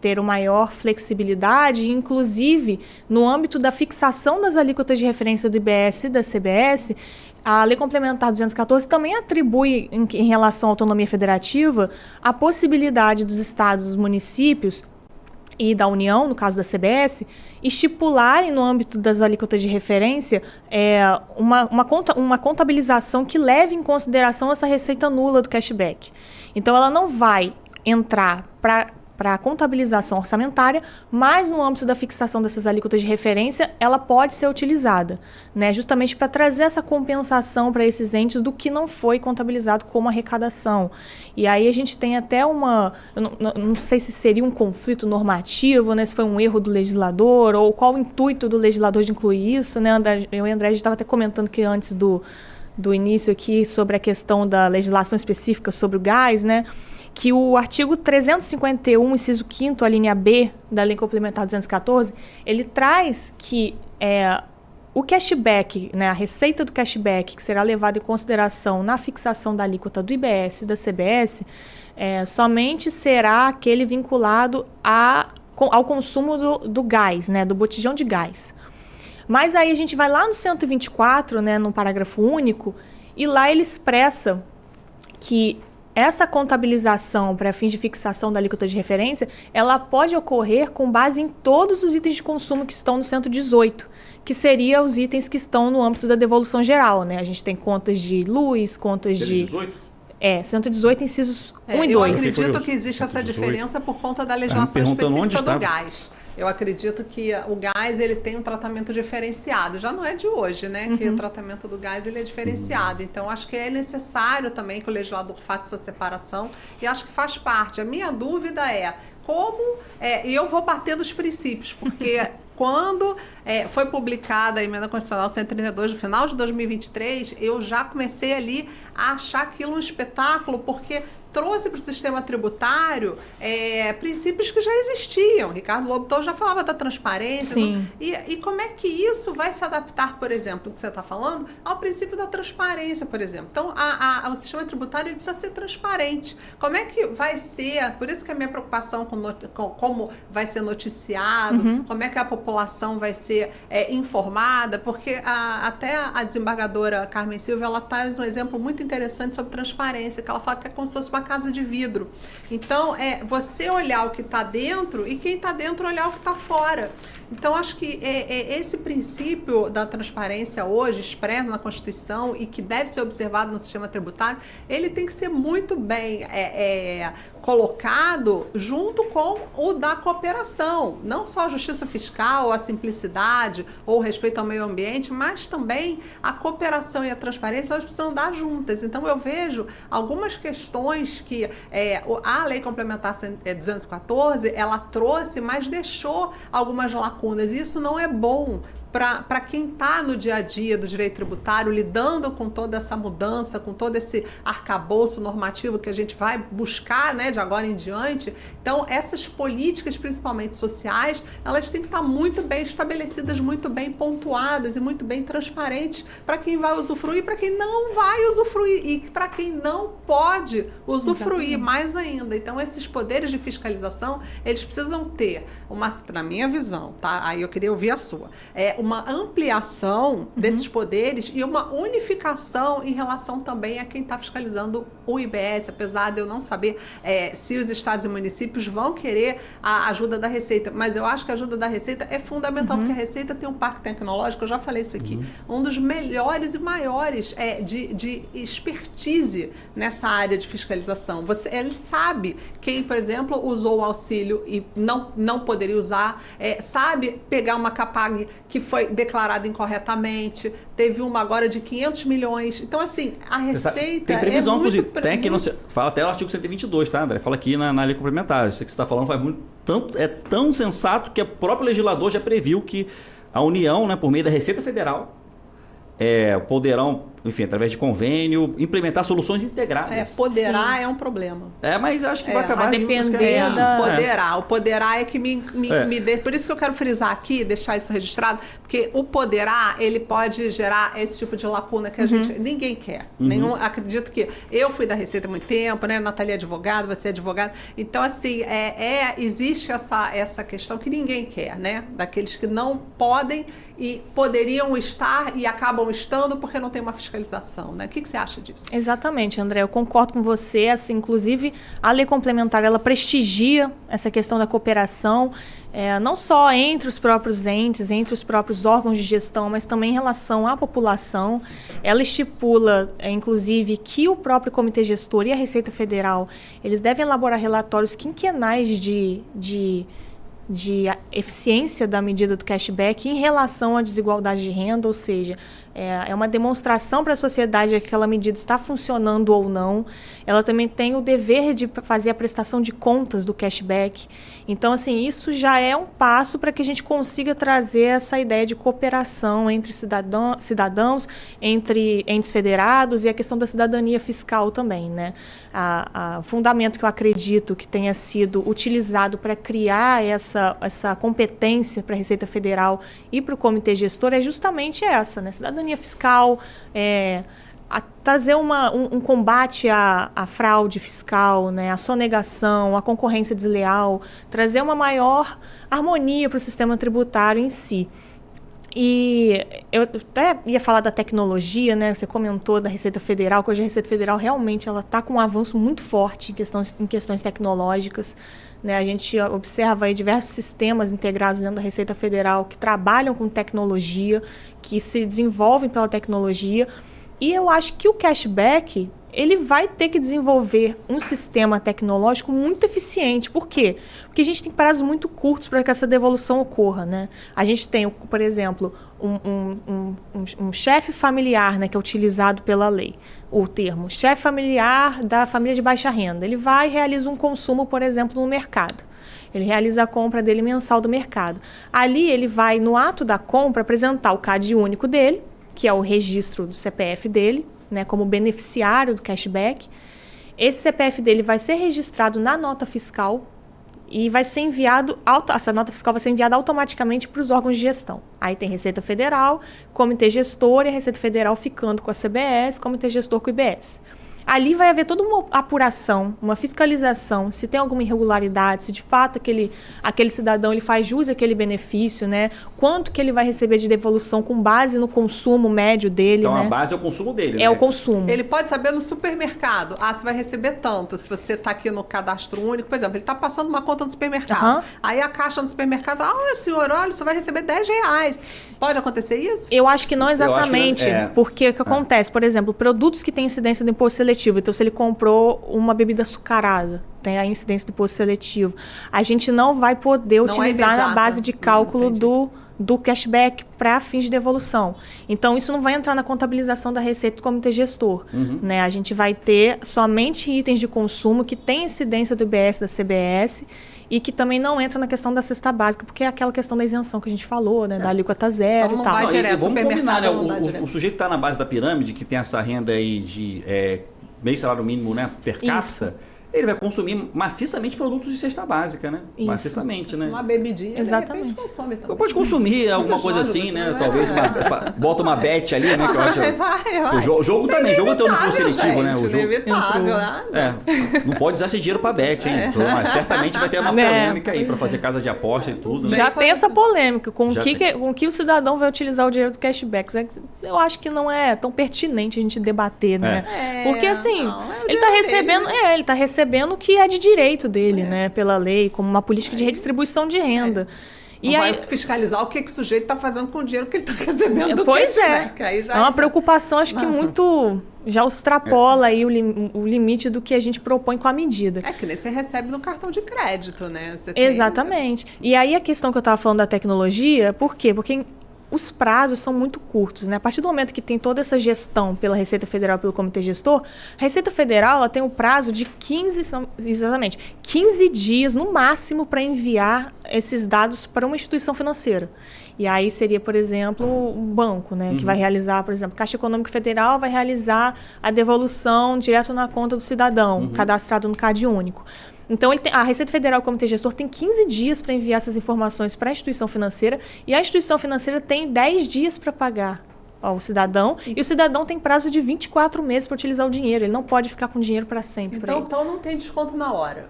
S3: ter uma maior flexibilidade, inclusive no âmbito da fixação das alíquotas de referência do IBS e da CBS, a Lei Complementar 214 também atribui, em relação à autonomia federativa, a possibilidade dos estados e dos municípios e da União, no caso da CBS, estipularem no âmbito das alíquotas de referência uma contabilização que leve em consideração essa receita nula do cashback. Então, ela não vai entrar para a contabilização orçamentária, mas no âmbito da fixação dessas alíquotas de referência, ela pode ser utilizada, né, justamente para trazer essa compensação para esses entes do que não foi contabilizado como arrecadação. E aí a gente tem até eu não sei se seria um conflito normativo, né, se foi um erro do legislador, ou qual o intuito do legislador de incluir isso, né, eu e André, a gente estava até comentando que antes do início aqui sobre a questão da legislação específica sobre o gás, né? Que o artigo 351, inciso 5º, a linha B da Lei Complementar 214, ele traz que o cashback, né, a receita do cashback, que será levada em consideração na fixação da alíquota do IBS e da CBS, somente será aquele vinculado ao consumo do gás, né, do botijão de gás. Mas aí a gente vai lá no 124, né, no parágrafo único, e lá ele expressa que essa contabilização para fins de fixação da alíquota de referência, ela pode ocorrer com base em todos os itens de consumo que estão no 118, que seriam os itens que estão no âmbito da devolução geral, né? A gente tem contas de luz, contas
S1: 118?
S3: de... 118 incisos 1 e 2.
S2: Eu acredito que existe essa diferença por conta da legislação específica do gás. Eu acredito que o gás ele tem um tratamento diferenciado. Já não é de hoje, né? Que o tratamento do gás ele é diferenciado. Então, acho que é necessário também que o legislador faça essa separação e acho que faz parte. A minha dúvida é como... e eu vou bater nos princípios, porque... Quando foi publicada a Emenda Constitucional 132, no final de 2023, eu já comecei ali a achar aquilo um espetáculo, porque trouxe para o sistema tributário princípios que já existiam. Ricardo Louboutin já falava da transparência.
S3: Sim.
S2: E como é que isso vai se adaptar, por exemplo, do que você está falando, ao princípio da transparência, por exemplo. Então, o sistema tributário precisa ser transparente. Como é que vai ser? Por isso que a minha preocupação com como vai ser noticiado, como é que a população vai ser informada, porque até a desembargadora Carmen Silva, ela traz um exemplo muito interessante sobre transparência, que ela fala que é como se fosse uma casa de vidro. Então, você olhar o que está dentro e quem está dentro olhar o que está fora. Então, acho que esse princípio da transparência hoje, expresso na Constituição e que deve ser observado no sistema tributário, ele tem que ser muito bem colocado junto com o da cooperação. Não só a justiça fiscal, a simplicidade ou o respeito ao meio ambiente, mas também a cooperação e a transparência, elas precisam andar juntas. Então, eu vejo algumas questões que a Lei Complementar 214, ela trouxe, mas deixou algumas lacunas. E isso não é bom para quem está no dia a dia do direito tributário, lidando com toda essa mudança, com todo esse arcabouço normativo que a gente vai buscar, né, de agora em diante. Então, essas políticas, principalmente sociais, elas têm que estar muito bem estabelecidas, muito bem pontuadas e muito bem transparentes para quem vai usufruir e para quem não vai usufruir e para quem não pode usufruir. Exatamente. Mais ainda. Então, esses poderes de fiscalização, eles precisam ter na minha visão, tá? Aí eu queria ouvir a sua. Uma ampliação desses poderes e uma unificação em relação também a quem está fiscalizando o IBS, apesar de eu não saber se os estados e municípios vão querer a ajuda da Receita, mas eu acho que a ajuda da Receita é fundamental, porque a Receita tem um parque tecnológico, eu já falei isso aqui, um dos melhores e maiores de expertise nessa área de fiscalização. Ele sabe quem, por exemplo, usou o auxílio e não poderia usar, sabe pegar uma CAPAG que foi declarada incorretamente, teve uma agora de 500 milhões. Então, assim, a Receita
S1: tem previsão,
S2: muito...
S1: Tem que não se, fala até o artigo 122, tá, André? Fala aqui na lei complementar. Isso que você está falando é tão sensato que o próprio legislador já previu que a União, né, por meio da Receita Federal, poderão, enfim, através de convênio, implementar soluções integradas.
S2: Poderá é um problema.
S1: Mas acho que vai acabar...
S3: depender da...
S2: Poderá. O poderá é que me dê... Por isso que eu quero frisar aqui, deixar isso registrado, porque o poderá, ele pode gerar esse tipo de lacuna que a gente... Ninguém quer. Acredito que... Eu fui da Receita há muito tempo, né? Natalia é advogada, você é advogada. Então, assim, existe essa questão que ninguém quer, né? Daqueles que não podem e poderiam estar e acabam estando porque não tem uma fiscalização, né? O que você acha disso?
S3: Exatamente, André. Eu concordo com você. Assim, inclusive, a lei complementar, ela prestigia essa questão da cooperação, não só entre os próprios entes, entre os próprios órgãos de gestão, mas também em relação à população. Ela estipula, inclusive, que o próprio Comitê Gestor e a Receita Federal, eles devem elaborar relatórios quinquenais de eficiência da medida do cashback em relação à desigualdade de renda, ou seja, É uma demonstração para a sociedade que aquela medida está funcionando ou não. Ela também tem o dever de fazer a prestação de contas do cashback. Então, assim, isso já é um passo para que a gente consiga trazer essa ideia de cooperação entre cidadãos, entre entes federados e a questão da cidadania fiscal também, né? O fundamento que eu acredito que tenha sido utilizado para criar essa competência para a Receita Federal e para o Comitê Gestor é justamente essa, né? Cidadania fiscal, trazer um combate à fraude fiscal, né? À sonegação, à concorrência desleal, trazer uma maior harmonia para o sistema tributário em si. E eu até ia falar da tecnologia, né? Você comentou da Receita Federal, que hoje a Receita Federal realmente está com um avanço muito forte em questões tecnológicas. Né? A gente observa aí diversos sistemas integrados dentro da Receita Federal que trabalham com tecnologia, que se desenvolvem pela tecnologia. E eu acho que o cashback, ele vai ter que desenvolver um sistema tecnológico muito eficiente. Por quê? Porque a gente tem prazos muito curtos para que essa devolução ocorra, né? A gente tem, por exemplo, um chefe familiar, né, que é utilizado pela lei. O termo chefe familiar da família de baixa renda. Ele vai e realiza um consumo, por exemplo, no mercado. Ele realiza a compra dele mensal do mercado. Ali ele vai, no ato da compra, apresentar o CAD único dele, que é o registro do CPF dele, né, como beneficiário do cashback. Esse CPF dele vai ser registrado na nota fiscal e vai ser enviado, essa nota fiscal vai ser enviada automaticamente para os órgãos de gestão. Aí tem Receita Federal, Comitê Gestor e a Receita Federal ficando com a CBS, Comitê Gestor com o IBS. Ali vai haver toda uma apuração, uma fiscalização, se tem alguma irregularidade, se de fato aquele cidadão ele faz jus àquele benefício, né? Quanto que ele vai receber de devolução com base no consumo médio dele,
S1: então,
S3: né?
S1: a base é o consumo dele, né?
S3: É o consumo.
S2: Ele pode saber no supermercado, você vai receber tanto. Se você está aqui no cadastro único, por exemplo, ele está passando uma conta no supermercado. Aí a caixa no supermercado, senhor, olha, você vai receber R$10. Pode acontecer isso?
S3: Eu acho que não exatamente, porque o que acontece, por exemplo, produtos que têm incidência do imposto seletivo. Então, se ele comprou uma bebida açucarada, tem a incidência do imposto seletivo, a gente não vai poder utilizar na base de cálculo do cashback para fins de devolução. Então, isso não vai entrar na contabilização da Receita do Comitê Gestor. Né? A gente vai ter somente itens de consumo que têm incidência do IBS, da CBS, e que também não entra na questão da cesta básica, porque é aquela questão da isenção que a gente falou, né? Da alíquota zero
S2: então,
S3: e tal.
S2: Vai direto,
S1: vamos combinar, né? O sujeito que está na base da pirâmide, que tem essa renda aí de meio salário mínimo, né, per capita, ele vai consumir maciçamente produtos de cesta básica, né?
S3: Isso.
S1: Maciçamente, né?
S2: Uma bebidinha,
S3: exatamente.
S2: De repente consome também.
S1: Pode consumir alguma coisa assim, né? Talvez bota uma bet ali, né? Que eu acho.
S2: Vai.
S1: O jogo também, jogo tem um imposto seletivo, né? O jogo
S2: Inevitável,
S1: não pode usar esse dinheiro para bet, hein? Mas certamente vai ter uma polêmica aí para fazer casa de aposta e tudo.
S3: Já tem essa polêmica com o que o cidadão vai utilizar o dinheiro do cashback. Eu acho que não é tão pertinente a gente debater, né? Porque assim, ele está recebendo, ele está recebendo o que é de direito dele, né, pela lei, como uma política de redistribuição de renda.
S2: E aí, vai fiscalizar o que o sujeito está fazendo com o dinheiro que ele está recebendo do
S3: cashback. Aí já é uma preocupação, acho que muito já extrapola aí o limite do que a gente propõe com a medida.
S2: Que nem você recebe no cartão de crédito, né?
S3: Exatamente. E aí a questão que eu estava falando da tecnologia, por quê? Porque os prazos são muito curtos, né? A partir do momento que tem toda essa gestão pela Receita Federal, pelo Comitê Gestor, a Receita Federal ela tem um prazo de 15 dias, no máximo, para enviar esses dados para uma instituição financeira. E aí seria, por exemplo, um banco, né? Que vai realizar, por exemplo, Caixa Econômica Federal vai realizar a devolução direto na conta do cidadão, cadastrado no CAD único. Então, a Receita Federal, o Comitê Gestor, tem 15 dias para enviar essas informações para a instituição financeira e a instituição financeira tem 10 dias para pagar ao cidadão e o cidadão tem prazo de 24 meses para utilizar o dinheiro. Ele não pode ficar com dinheiro para sempre.
S2: Então não tem desconto na hora.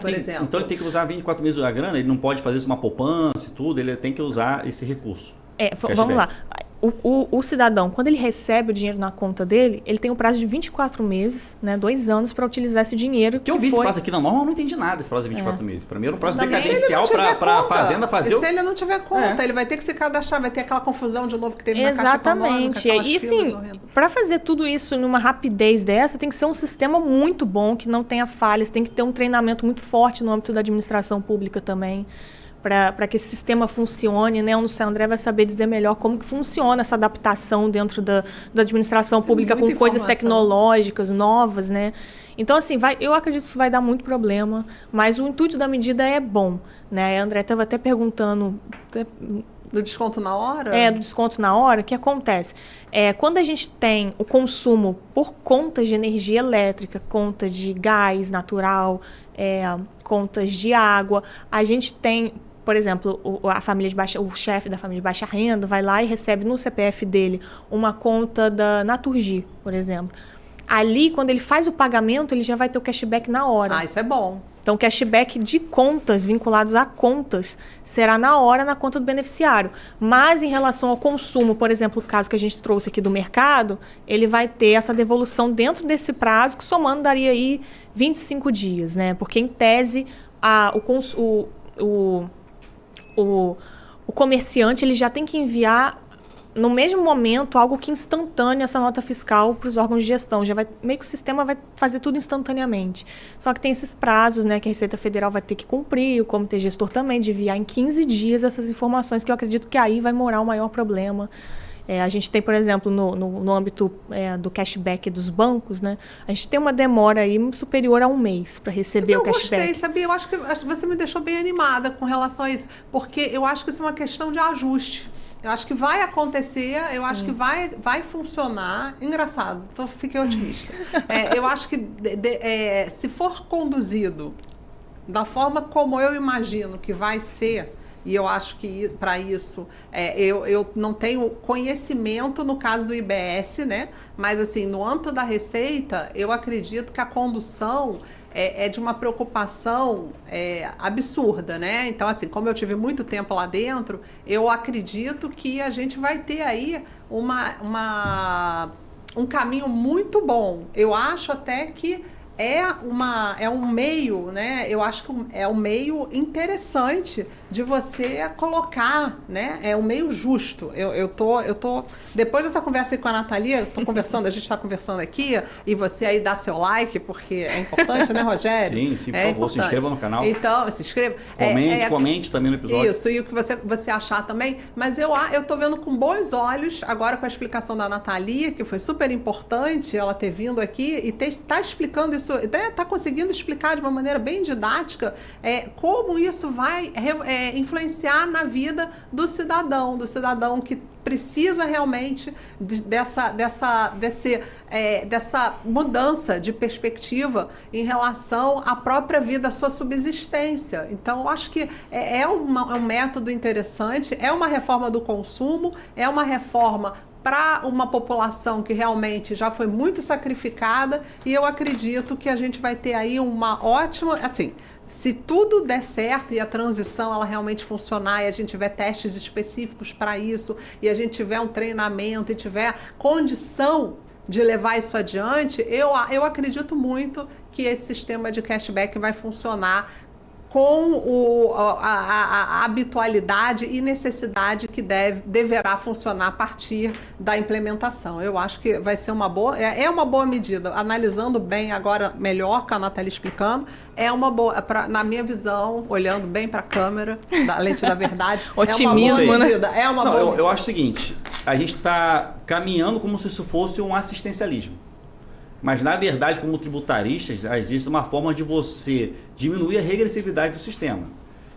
S2: Por exemplo.
S1: Então ele tem que usar 24 meses da grana, ele não pode fazer isso uma poupança e tudo, ele tem que usar esse recurso.
S3: Vamos lá. O cidadão, quando ele recebe o dinheiro na conta dele, ele tem um prazo de 24 meses, né, 2 anos, para utilizar esse dinheiro.
S1: Eu vi esse prazo aqui na norma, eu não entendi nada desse prazo de 24 meses. Para mim era um prazo decadencial para a Fazenda fazer.
S2: E se ele não tiver conta, ele vai ter que se cadastrar, vai ter aquela confusão de novo que teve na Caixa Econômica.
S3: Exatamente. E assim, para fazer tudo isso numa rapidez dessa, tem que ser um sistema muito bom, que não tenha falhas, tem que ter um treinamento muito forte no âmbito da administração pública também. para que esse sistema funcione, né? O Luciano André vai saber dizer melhor como que funciona essa adaptação dentro da administração pública com coisas tecnológicas novas, né? Então, assim, eu acredito que isso vai dar muito problema, mas o intuito da medida é bom, né? A André estava até perguntando...
S2: Do desconto na hora?
S3: Do desconto na hora. O que acontece? Quando a gente tem o consumo por contas de energia elétrica, conta de gás natural, contas de água, a gente tem, por exemplo, o chefe da família de baixa renda vai lá e recebe no CPF dele uma conta da Naturgy, por exemplo. Ali, quando ele faz o pagamento, ele já vai ter o cashback na hora.
S2: Isso é bom.
S3: Então, o cashback de contas, vinculados a contas, será na hora na conta do beneficiário. Mas, em relação ao consumo, por exemplo, o caso que a gente trouxe aqui do mercado, ele vai ter essa devolução dentro desse prazo, que somando daria aí 25 dias, né? Porque, em tese, o comerciante ele já tem que enviar no mesmo momento, algo que instantâneo essa nota fiscal para os órgãos de gestão. Meio que o sistema vai fazer tudo instantaneamente. Só que tem esses prazos, né, que a Receita Federal vai ter que cumprir, o Comitê Gestor também, de enviar em 15 dias essas informações, que eu acredito que aí vai morar o maior problema. A gente tem, por exemplo, no âmbito do cashback dos bancos, né, a gente tem uma demora aí superior a um mês para receber o cashback.
S2: Eu gostei, sabia? Eu acho que você me deixou bem animada com relação a isso, porque eu acho que isso é uma questão de ajuste. Eu acho que vai acontecer, eu acho que vai funcionar. Engraçado, então fiquei otimista. Eu acho que se for conduzido da forma como eu imagino que vai ser, e eu acho que para isso eu não tenho conhecimento no caso do IBS, né? Mas assim, no âmbito da Receita, eu acredito que a condução é de uma preocupação absurda, né? Então, assim, como eu tive muito tempo lá dentro, eu acredito que a gente vai ter aí um caminho muito bom. Eu acho até que é um meio, né? Eu acho que é um meio interessante de você colocar, né? É um meio justo. Eu tô depois dessa conversa aí com a Nathalie, a gente está conversando aqui, e você aí dá seu like, porque é importante, né, Rogério?
S1: Sim, por favor, se inscreva no canal.
S2: Então, se inscreva.
S1: Comente também no episódio.
S2: Isso, e o que você achar também. Mas eu tô vendo com bons olhos, agora com a explicação da Nathalie, que foi super importante ela ter vindo aqui e tá explicando isso, está conseguindo explicar de uma maneira bem didática como isso vai influenciar na vida do cidadão que precisa realmente dessa mudança de perspectiva em relação à própria vida, à sua subsistência. Então, eu acho que é um método interessante, é uma reforma do consumo, é uma reforma para uma população que realmente já foi muito sacrificada, e eu acredito que a gente vai ter aí uma ótima, assim, se tudo der certo e a transição ela realmente funcionar e a gente tiver testes específicos para isso e a gente tiver um treinamento e tiver condição de levar isso adiante, eu acredito muito que esse sistema de cashback vai funcionar com a habitualidade e necessidade que deverá funcionar a partir da implementação. Eu acho que vai ser uma boa medida. Analisando bem agora, melhor, com a Nathalie explicando, é uma boa, na minha visão, olhando bem para a câmera, da lente da verdade,
S3: otimismo,
S2: é uma boa medida.
S3: Né?
S1: Eu acho o seguinte, a gente está caminhando como se isso fosse um assistencialismo. Mas, na verdade, como tributaristas, existe uma forma de você diminuir a regressividade do sistema.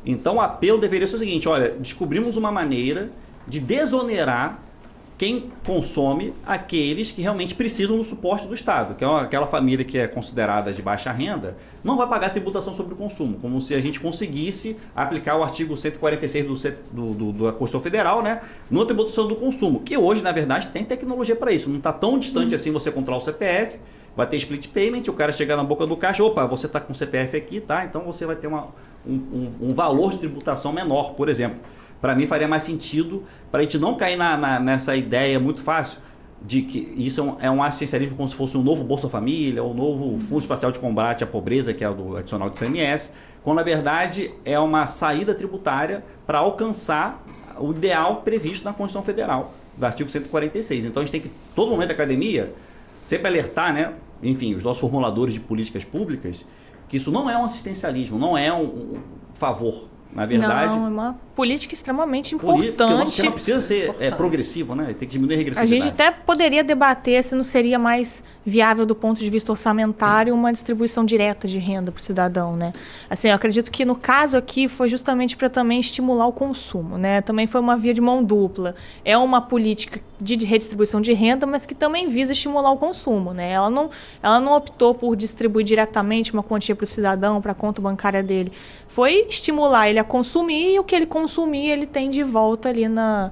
S1: Então, o apelo deveria ser o seguinte: olha, descobrimos uma maneira de desonerar quem consome aqueles que realmente precisam do suporte do Estado, que é aquela família que é considerada de baixa renda, não vai pagar tributação sobre o consumo, como se a gente conseguisse aplicar o artigo 146 da Constituição Federal, né, na tributação do consumo, que hoje, na verdade, tem tecnologia para isso. Não está tão distante assim você controlar o CPF, vai ter split payment, o cara chegar na boca do caixa, opa, você está com o CPF aqui, tá? Então você vai ter um valor de tributação menor, por exemplo. Para mim faria mais sentido, para a gente não cair nessa ideia muito fácil de que isso é um assistencialismo como se fosse um novo Bolsa Família, ou um novo Fundo Especial de Combate à Pobreza, que é o do adicional de ICMS, quando na verdade é uma saída tributária para alcançar o ideal previsto na Constituição Federal, do artigo 146. Então a gente tem que, todo momento da academia, sempre alertar, né, enfim, os nossos formuladores de políticas públicas, que isso não é um assistencialismo, não é um favor. Na verdade...
S3: Não, é uma política extremamente
S1: Porque o nosso
S3: importante.
S1: sistema precisa ser progressivo, né? Tem que diminuir a
S3: A
S1: regressividade.
S3: gente até poderia debater se não seria mais viável do ponto de vista orçamentário uma distribuição direta de renda para o cidadão, né? Assim, eu acredito que no caso aqui foi justamente para também estimular o consumo, né? Também foi uma via de mão dupla. É uma política de redistribuição de renda, mas que também visa estimular o consumo, né? Ela não optou por distribuir diretamente uma quantia para o cidadão, para a conta bancária dele. Foi estimular ele a consumir e o que ele consumir ele tem de volta ali na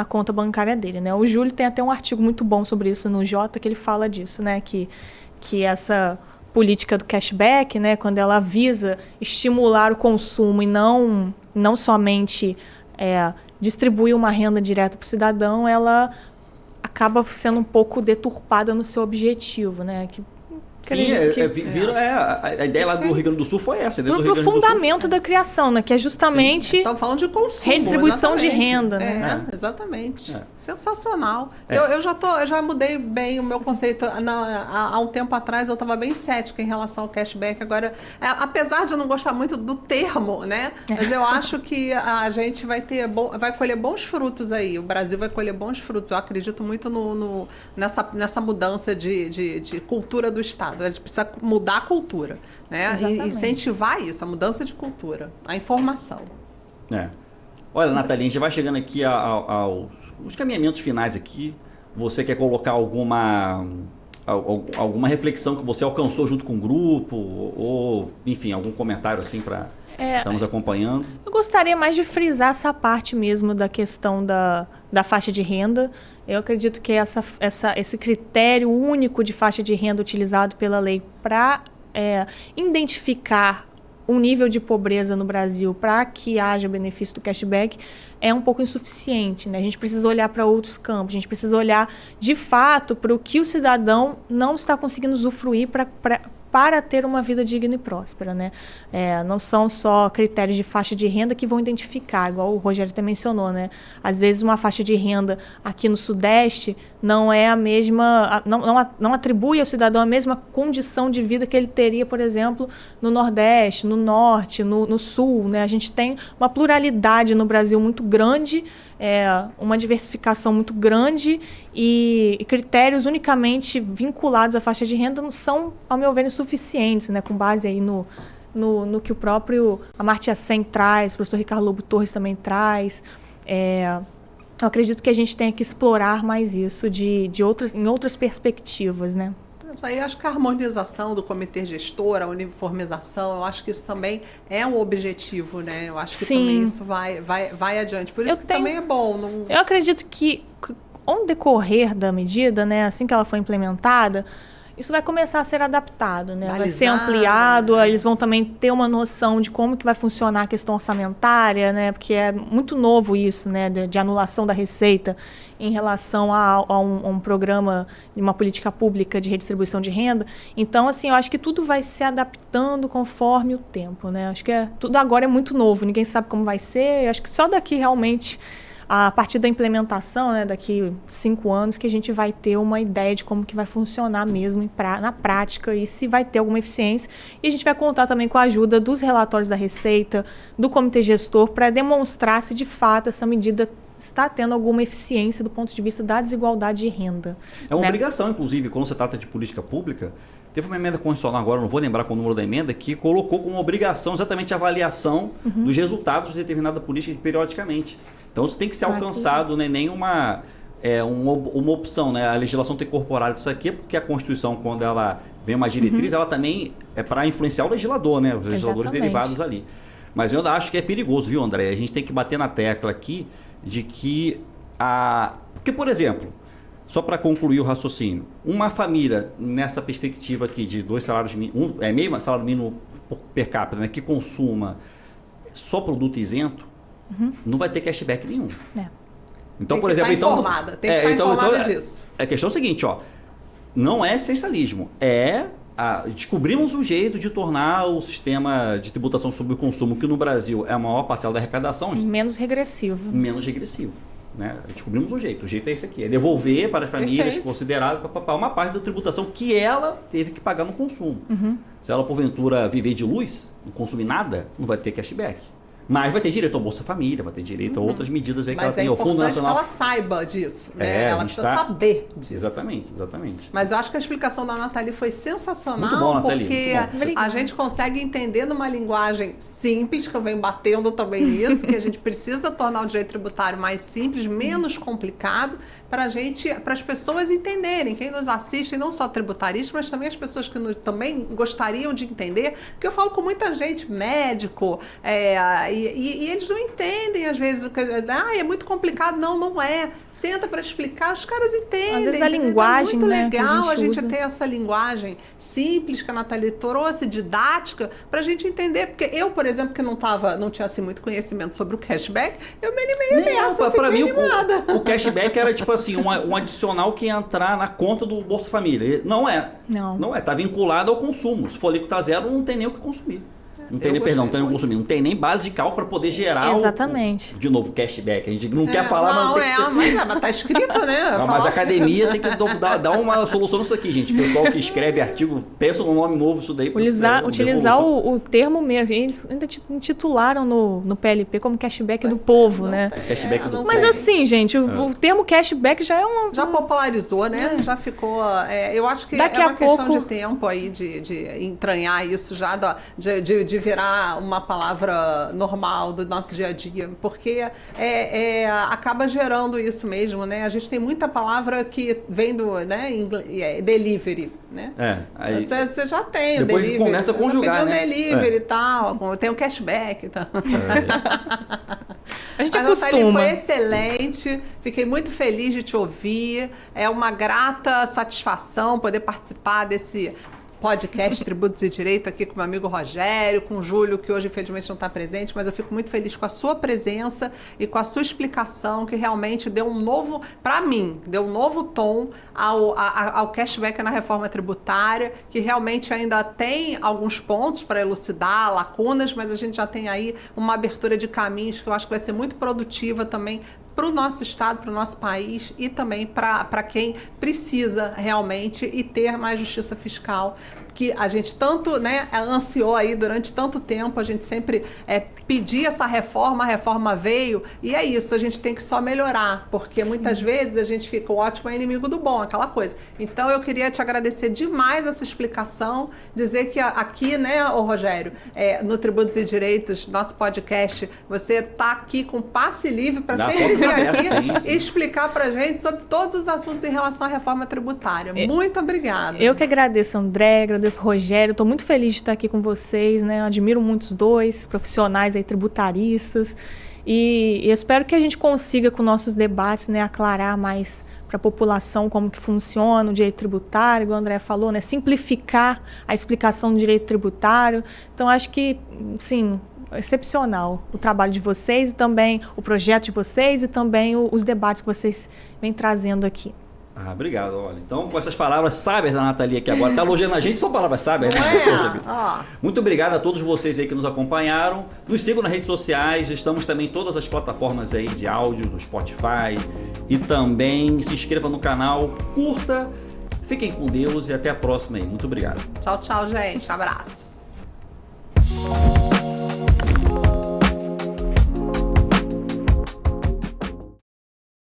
S3: conta bancária dele, né? O Júlio tem até um artigo muito bom sobre isso no Jota, que ele fala disso, né? Que essa política do cashback, né? Quando ela visa estimular o consumo e não somente distribuir uma renda direta para o cidadão, ela acaba sendo um pouco deturpada no seu objetivo, né?
S1: Sim, a ideia lá do Rio Grande do Sul foi essa.
S3: Pro fundamento da criação, né? Que é justamente...
S2: Estamos falando de consumo.
S3: Redistribuição de renda, né?
S2: Exatamente. Sensacional. Eu já mudei bem o meu conceito. Há um tempo atrás eu estava bem cética em relação ao cashback. Agora, apesar de eu não gostar muito do termo, né? Mas eu acho que a gente vai colher bons frutos aí. O Brasil vai colher bons frutos. Eu acredito muito nessa mudança de cultura do Estado. A gente precisa mudar a cultura, né? E incentivar isso, a mudança de cultura, a informação.
S1: Olha, Nathalie, a gente vai chegando aqui aos caminhamentos finais aqui. Você quer colocar alguma reflexão que você alcançou junto com o grupo? Ou, enfim, algum comentário assim para estamos acompanhando?
S3: Eu gostaria mais de frisar essa parte mesmo da questão da faixa de renda. Eu acredito que esse critério único de faixa de renda utilizado pela lei para identificar um nível de pobreza no Brasil para que haja benefício do cashback é um pouco insuficiente, né? A gente precisa olhar para outros campos, a gente precisa olhar de fato para o que o cidadão não está conseguindo usufruir para ter uma vida digna e próspera, né? Não são só critérios de faixa de renda que vão identificar, igual o Rogério até mencionou, né? Às vezes uma faixa de renda aqui no Sudeste não é a mesma, não atribui ao cidadão a mesma condição de vida que ele teria, por exemplo, no Nordeste, no Norte, no Sul, né? A gente tem uma pluralidade no Brasil muito grande, uma diversificação muito grande e critérios unicamente vinculados à faixa de renda não são, ao meu ver, insuficientes, né? Com base aí no que o próprio Amartya Sen traz, o professor Ricardo Lobo Torres também traz. Eu acredito que a gente tenha que explorar mais isso em outras perspectivas, né?
S2: Isso aí, acho que a harmonização do comitê gestor, a uniformização, eu acho que isso também é um objetivo, né? Eu acho que também isso vai adiante. Por isso também é bom.
S3: Eu acredito que, ao decorrer da medida, né, assim que ela for implementada, isso vai começar a ser adaptado, né? Vai ser ampliado, eles vão também ter uma noção de como que vai funcionar a questão orçamentária, né? Porque é muito novo isso, né? De anulação da receita em relação a um programa, uma política pública de redistribuição de renda. Então, assim, eu acho que tudo vai se adaptando conforme o tempo, né? Acho que tudo agora é muito novo, ninguém sabe como vai ser. Eu acho que só daqui realmente, a partir da implementação, né, daqui 5 anos, que a gente vai ter uma ideia de como que vai funcionar mesmo na prática e se vai ter alguma eficiência. E a gente vai contar também com a ajuda dos relatórios da Receita, do Comitê Gestor, para demonstrar se de fato essa medida está tendo alguma eficiência do ponto de vista da desigualdade de renda.
S1: É uma obrigação, inclusive, quando se trata de política pública. Teve uma emenda constitucional agora, não vou lembrar qual o número da emenda, que colocou como obrigação exatamente a avaliação dos resultados de determinada política periodicamente. Então isso tem que ser alcançado, né? Nem uma opção, né? A legislação tem incorporado isso aqui, porque a Constituição, quando ela vem uma diretriz, ela também é para influenciar o legislador, né? Os legisladores derivados ali. Mas eu ainda acho que é perigoso, viu, André? A gente tem que bater na tecla aqui de que Porque, por exemplo, só para concluir o raciocínio, uma família nessa perspectiva aqui de 2 salários mínimos, meio salário mínimo per capita, né, que consuma só produto isento, não vai ter cashback nenhum. Então, por exemplo,
S2: tem que estar informada disso.
S1: A questão é a seguinte, não é essencialismo, descobrimos um jeito de tornar o sistema de tributação sobre o consumo, que no Brasil é a maior parcela da arrecadação,
S3: menos regressivo.
S1: Né? Descobrimos um jeito. O jeito é esse aqui. É devolver para as famílias consideradas uma parte da tributação que ela teve que pagar no consumo. Se ela, porventura, viver de luz, não consumir nada, não vai ter cashback. Mas vai ter direito ao Bolsa Família, vai ter direito a outras medidas aí que ela tem.
S2: Mas é importante que ela saiba disso, né? Ela precisa saber disso.
S1: Exatamente.
S2: Mas eu acho que a explicação da Nathalie foi sensacional,
S1: muito bom, Nathalie,
S2: porque a gente consegue entender numa linguagem simples, que eu venho batendo também nisso, que a gente precisa tornar o direito tributário mais simples, menos complicado, para as pessoas entenderem, quem nos assiste, não só tributaristas, mas também as pessoas que também gostariam de entender, porque eu falo com muita gente, médico, e eles não entendem, às vezes, é muito complicado. Não é. Senta para explicar, os caras entendem.
S3: Às vezes a linguagem,
S2: é muito legal
S3: a
S2: gente ter essa linguagem simples que a Nathalie trouxe, didática, para a gente entender, porque eu, por exemplo, que não tinha assim, muito conhecimento sobre o cashback, eu me animei nessa,
S1: para mim o cashback era tipo assim, um adicional que ia entrar na conta do Bolsa Família. Não é. Tá vinculado ao consumo. Se for alíquota zero, não tem nem o que consumir. Não tem nem base de cálculo para poder gerar
S3: exatamente.
S1: De novo, cashback. A gente não quer falar,
S2: mas tá escrito, né?
S1: Mas a academia tem que dar uma solução nisso aqui, gente. O pessoal que escreve artigo, pensa num nome novo isso daí.
S3: Utilizar o termo mesmo. Eles ainda intitularam no PLP como cashback do povo, né?
S1: Cashback do povo.
S3: Mas assim, gente, o termo cashback já é
S2: já popularizou, né? Já ficou... eu acho que
S3: daqui
S2: é uma questão
S3: pouco...
S2: de tempo aí de entranhar isso já, de virar uma palavra normal do nosso dia a dia, porque acaba gerando isso mesmo, né? A gente tem muita palavra que vem do delivery, né?
S1: Aí
S2: você já tem
S1: o
S2: delivery.
S1: Depois começa a conjugar, né?
S2: Delivery e tal, tem o cashback e tal.
S3: A gente acostuma.
S2: Foi excelente, fiquei muito feliz de te ouvir, é uma grata satisfação poder participar desse podcast Tributos e Direito aqui com meu amigo Rogério, com o Júlio, que hoje infelizmente não está presente, mas eu fico muito feliz com a sua presença e com a sua explicação, que realmente deu um novo, para mim, deu um novo tom ao cashback na reforma tributária, que realmente ainda tem alguns pontos para elucidar, lacunas, mas a gente já tem aí uma abertura de caminhos que eu acho que vai ser muito produtiva também para o nosso estado, para o nosso país e também para quem precisa realmente e ter mais justiça fiscal, que a gente tanto ansiou aí durante tanto tempo, a gente sempre pedia essa reforma, a reforma veio e é isso, a gente tem que só melhorar, porque muitas vezes a gente fica o ótimo é inimigo do bom, aquela coisa. Então eu queria te agradecer demais essa explicação, dizer que aqui, Rogério, no Tributos e Direitos, nosso podcast, você está aqui com passe livre para sempre vir aqui e explicar para a gente sobre todos os assuntos em relação à reforma tributária. Muito obrigada.
S3: Eu que agradeço, André, agradeço, Rogério, estou muito feliz de estar aqui com vocês, né? Eu admiro muito os dois, profissionais aí, tributaristas, e espero que a gente consiga, com nossos debates, aclarar mais para a população como que funciona o direito tributário, igual o André falou, simplificar a explicação do direito tributário. Então, acho que, sim, excepcional o trabalho de vocês e também o projeto de vocês e também os debates que vocês vêm trazendo aqui.
S1: Obrigado, olha. Então, com essas palavras sábias da Nathalie aqui agora, tá elogiando a gente, são palavras sábias, né? Muito obrigado a todos vocês aí que nos acompanharam. Nos sigam nas redes sociais, estamos também em todas as plataformas aí de áudio, do Spotify, e também se inscreva no canal, curta, fiquem com Deus e até a próxima aí. Muito obrigado.
S2: Tchau, gente. Abraço.